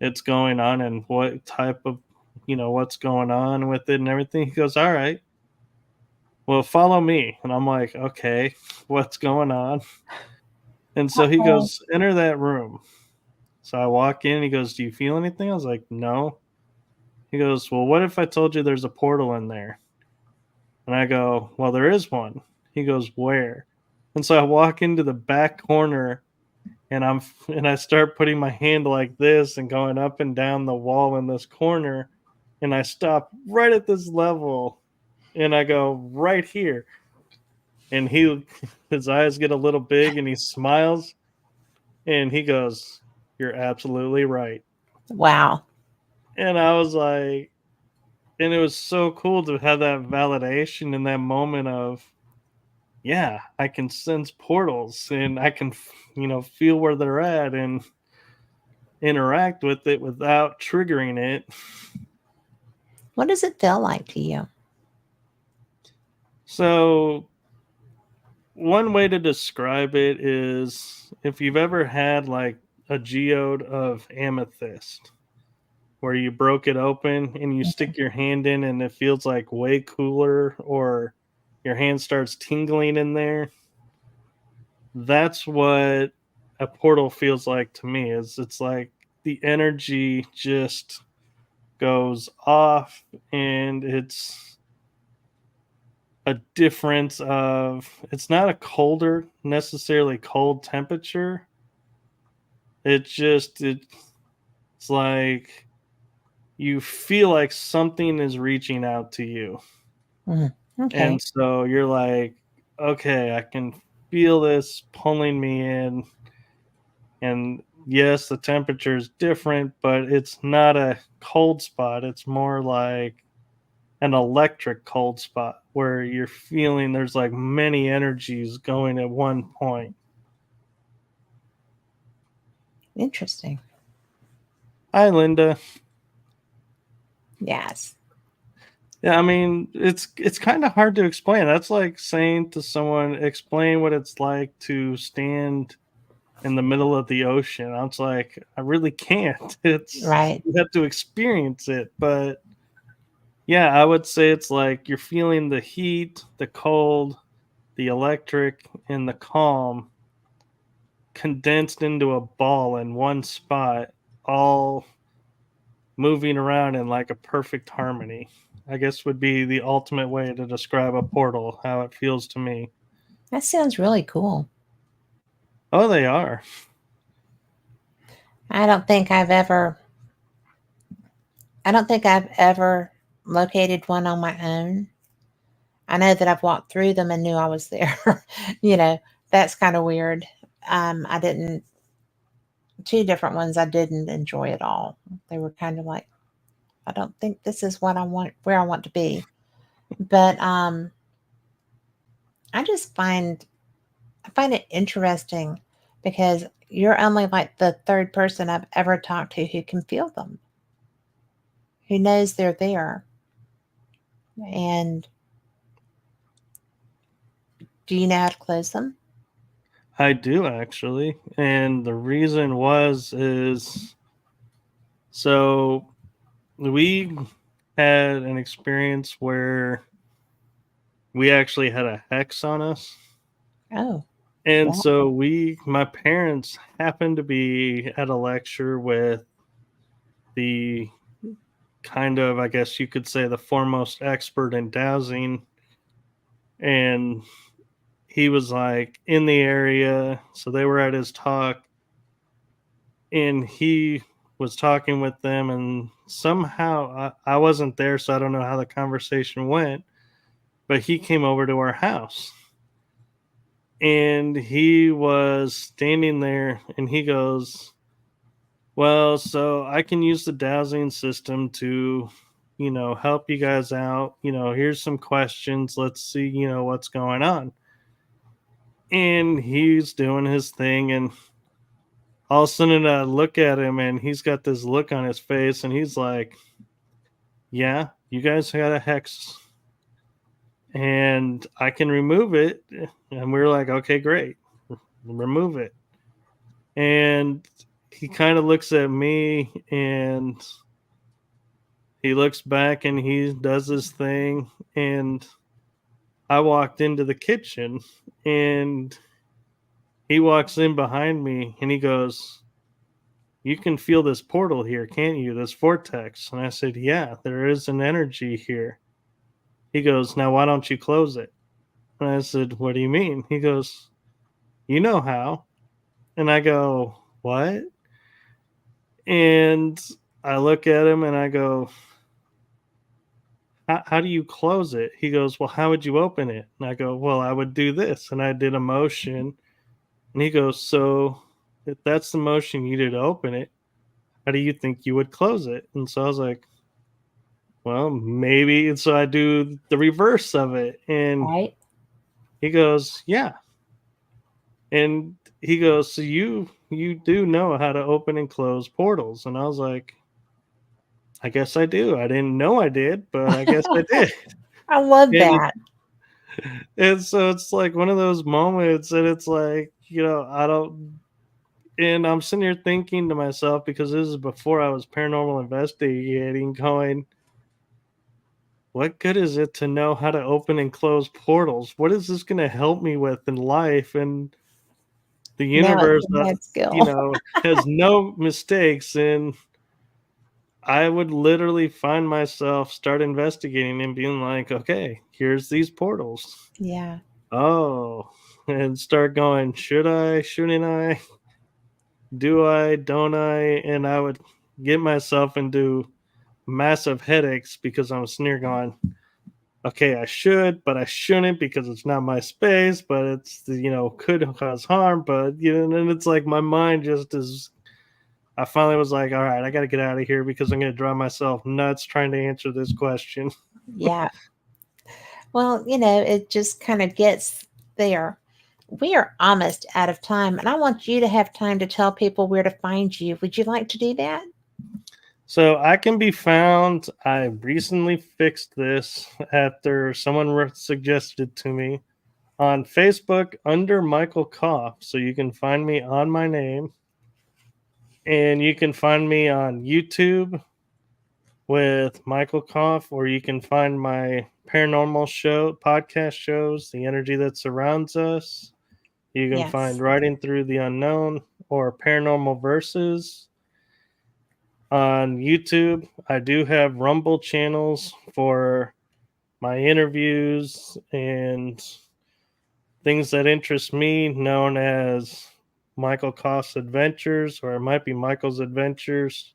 it's going on and what type of, what's going on with it and everything." He goes, "All right, well, follow me." And I'm like, "Okay, what's going on?" And so he Oh, goes, "Enter that room." So I walk in, he goes, "Do you feel anything?" I was like, "No." He goes, "Well, what if I told you there's a portal in there?" And I go, "Well, there is one." He goes, "Where?" And so I walk into the back corner, and I start putting my hand like this and going up and down the wall in this corner, and I stop right at this level, and I go, "Right here." And he his eyes get a little big and he smiles and he goes, "You're absolutely right." wow. And I was like, and it was so cool to have that validation in that moment of, yeah, I can sense portals and I can, feel where they're at and interact with it without triggering it. What does it feel like to you? So, one way to describe it is if you've ever had like a geode of amethyst where you broke it open and you stick your hand in and it feels like way cooler, or your hand starts tingling in there. That's what a portal feels like to me. Is it's like the energy just goes off, and it's a difference of, it's not a colder, necessarily cold temperature. It's like you feel like something is reaching out to you. Mhm. And Okay. so you're like, okay, I can feel this pulling me in. And yes, the temperature is different, but it's not a cold spot. It's more like an electric cold spot where you're feeling there's like many energies going at one point. Interesting. Hi, Linda. Yes. Yeah, I mean, it's kind of hard to explain. That's like saying to someone, explain what it's like to stand in the middle of the ocean. I was like, I really can't. It's Right. you have to experience it. But yeah, I would say it's like you're feeling the heat, the cold, the electric, and the calm condensed into a ball in one spot, all moving around in like a perfect harmony. I guess would be the ultimate way to describe a portal, how it feels to me. That sounds really cool. Oh, they are. I don't think I've ever I don't think I've ever located one on my own. I know that I've walked through them and knew I was there. You know, that's kind of weird. I didn't, two different ones I didn't enjoy at all. They were kind of like, I don't think this is what I want, where I want to be. But I just I find it interesting because you're only like the third person I've ever talked to who can feel them, who knows they're there. And do you know how to close them? I do actually. And the reason is so we had an experience where we actually had a hex on us. Oh, And wow. so my parents happened to be at a lecture with the kind of, I guess you could say, the foremost expert in dowsing. And he was like in the area. So they were at his talk and he was talking with them. And somehow I wasn't there. So I don't know how the conversation went, but he came over to our house and he was standing there and he goes, well, so I can use the dowsing system to, help you guys out. Here's some questions. Let's see, what's going on. And he's doing his thing. And all of a sudden I look at him and he's got this look on his face and he's like, yeah, you guys got a hex and I can remove it. And we're like, okay, great. Remove it. And he kind of looks at me and he looks back and he does his thing. And I walked into the kitchen and he walks in behind me and he goes, you can feel this portal here, can't you? This vortex. And I said, yeah, there is an energy here. He goes, now why don't you close it? And I said, what do you mean? He goes, you know how. And I go, what? And I look at him and I go, how do you close it? He goes, well, how would you open it? And I go, well, I would do this. And I did a motion. And he goes, so if that's the motion you did to open it, how do you think you would close it? And so I was like, well, maybe. And so I do the reverse of it. And Right? he goes, yeah. And he goes, so you do know how to open and close portals. And I was like, I guess I do. I didn't know I did, but I guess I did. I love And that. and so it's like one of those moments, and it's like, I don't. And I'm sitting here thinking to myself, because this is before I was paranormal investigating, going, what good is it to know how to open and close portals? What is this going to help me with in life? And the Now it's universe, a mad skill. has no mistakes. And I would literally find myself start investigating and being like, okay, here's these portals. Yeah. Oh, and start going, should I, shouldn't I? Do I, don't I? And I would get myself into massive headaches because I'm sitting here going, okay, I should, but I shouldn't because it's not my space, but it's, could cause harm. But, and it's like my mind just is. I finally was like, all right, I got to get out of here because I'm going to drive myself nuts trying to answer this question. Yeah. Well, it just kind of gets there. We are almost out of time, and I want you to have time to tell people where to find you. Would you like to do that? So I can be found. I recently fixed this after someone suggested to me on Facebook under Michael Kopf. So you can find me on my name. And you can find me on YouTube with Michael Kopf, or you can find my paranormal podcast shows, The Energy That Surrounds Us. You can find Yes. Writing Through the Unknown or Paranormal Verses on YouTube. I do have Rumble channels for my interviews and things that interest me, known as Michael Kopf's Adventures, or it might be Michael's Adventures.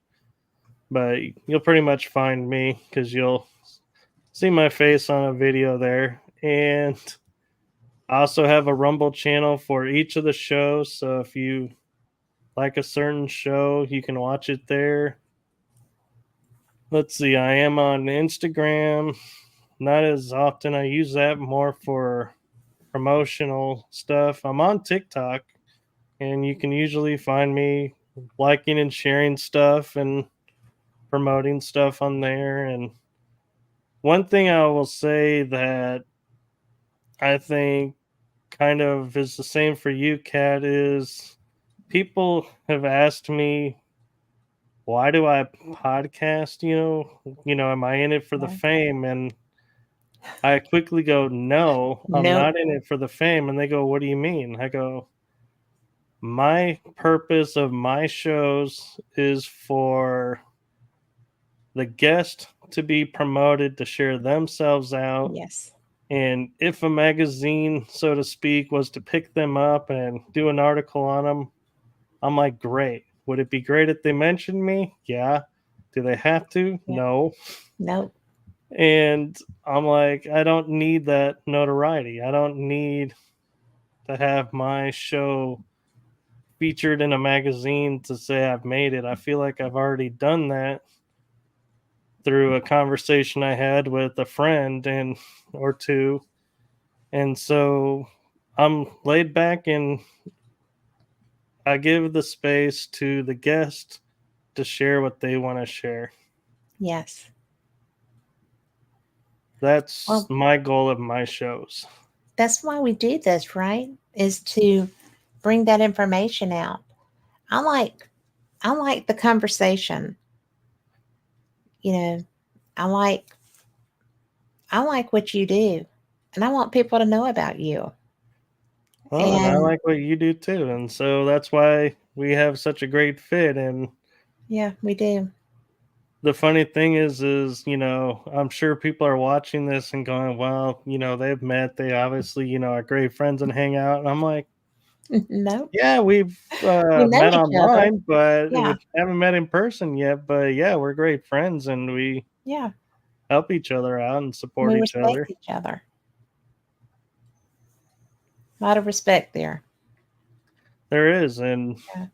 But you'll pretty much find me because you'll see my face on a video there. And I also have a Rumble channel for each of the shows. So if you like a certain show, you can watch it there. Let's see, I am on Instagram. Not as often. I use that more for promotional stuff. I'm on TikTok, and you can usually find me liking and sharing stuff and promoting stuff on there. And one thing I will say that I think kind of is the same for you, Kat, is people have asked me, why do I podcast? Am I in it for the Yeah. fame? And I quickly go, no, I'm Nope. not in it for the fame. And they go, what do you mean? I go, my purpose of my shows is for the guest to be promoted, to share themselves out. Yes. And if a magazine, so to speak, was to pick them up and do an article on them, I'm like, great. Would it be great if they mentioned me? Yeah. Do they have to? Yeah. No. Nope. And I'm like, I don't need that notoriety. I don't need to have my show featured in a magazine to say I've made it. I feel like I've already done that through a conversation I had with a friend and or two. And so I'm laid back and I give the space to the guest to share what they want to share. Yes. That's Well, my goal of my shows. that's why we do this, right? Is to bring that information out. I like the conversation. You know, I like what you do, and I want people to know about you. Well, and I And like what you do too. And so that's why we have such a great fit. And yeah, we do. the funny thing is, I'm sure people are watching this and going, well, they've met, they obviously, are great friends and hang out. And I'm like, No, yeah, we've we know met each other. online, but Yeah, we haven't met in person yet. But yeah, we're great friends and we yeah. help each other out and support We each respect other. each other. A lot of respect there. There is. And Yeah.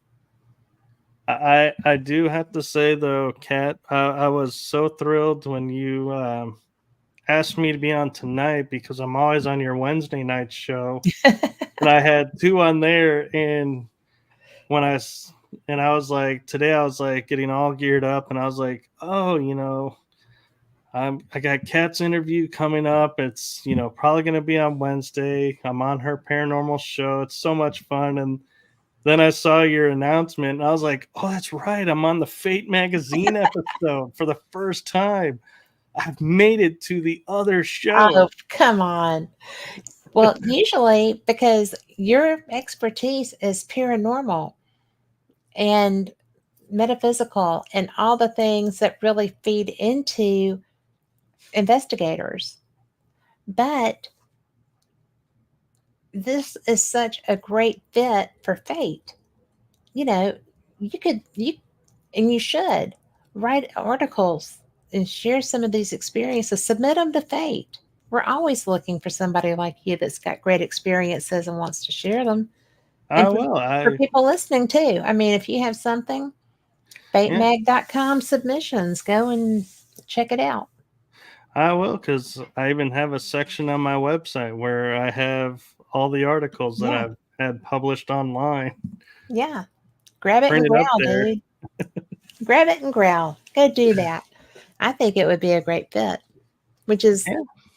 I do have to say, though, Kat, I was so thrilled when you asked me to be on tonight because I'm always on your Wednesday night show. And I had two on there. And when I was like, today I was like getting all geared up and I was like, oh, I got Kat's interview coming up. It's, probably going to be on Wednesday. I'm on her paranormal show. It's so much fun. And then I saw your announcement and I was like, oh, that's right. I'm on the Fate magazine episode for the first time. I've made it to the other show. Oh, come on. Well, usually because your expertise is paranormal and metaphysical and all the things that really feed into investigators. But this is such a great fit for Fate. You know, you and you should write articles and share some of these experiences, submit them to Fate. We're always looking for somebody like you that's got great experiences and wants to share them. I And will. for people listening too. I mean, if you have something, Yeah, fatemag.com submissions, go and check it out. I will, because I even have a section on my website where I have all the articles that Yeah. I've had published online Yeah. Grab it and printed up growl, there. dude. Grab it and growl. Go do that. I think it would be a great fit, which is Yeah.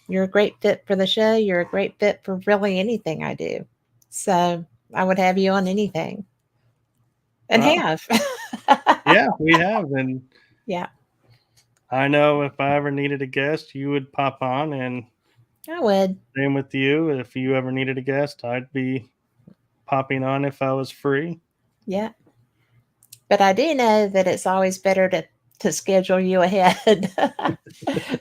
you're a great fit for the show. You're a great fit for really anything I do. So I would have you on anything and Wow. have. Yeah, we have. And Yeah, I know if I ever needed a guest, you would pop on. And I would. same with you. If you ever needed a guest, I'd be popping on if I was free. Yeah. But I do know that it's always better to schedule you ahead.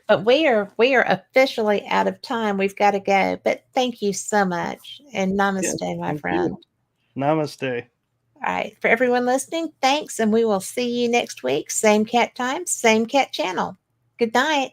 But we are officially out of time. We've got to go. But thank you so much. And Yeah, namaste, my thank friend. you. Namaste. All right. For everyone listening, thanks. And we will see you next week. Same cat time, same cat channel. Good night.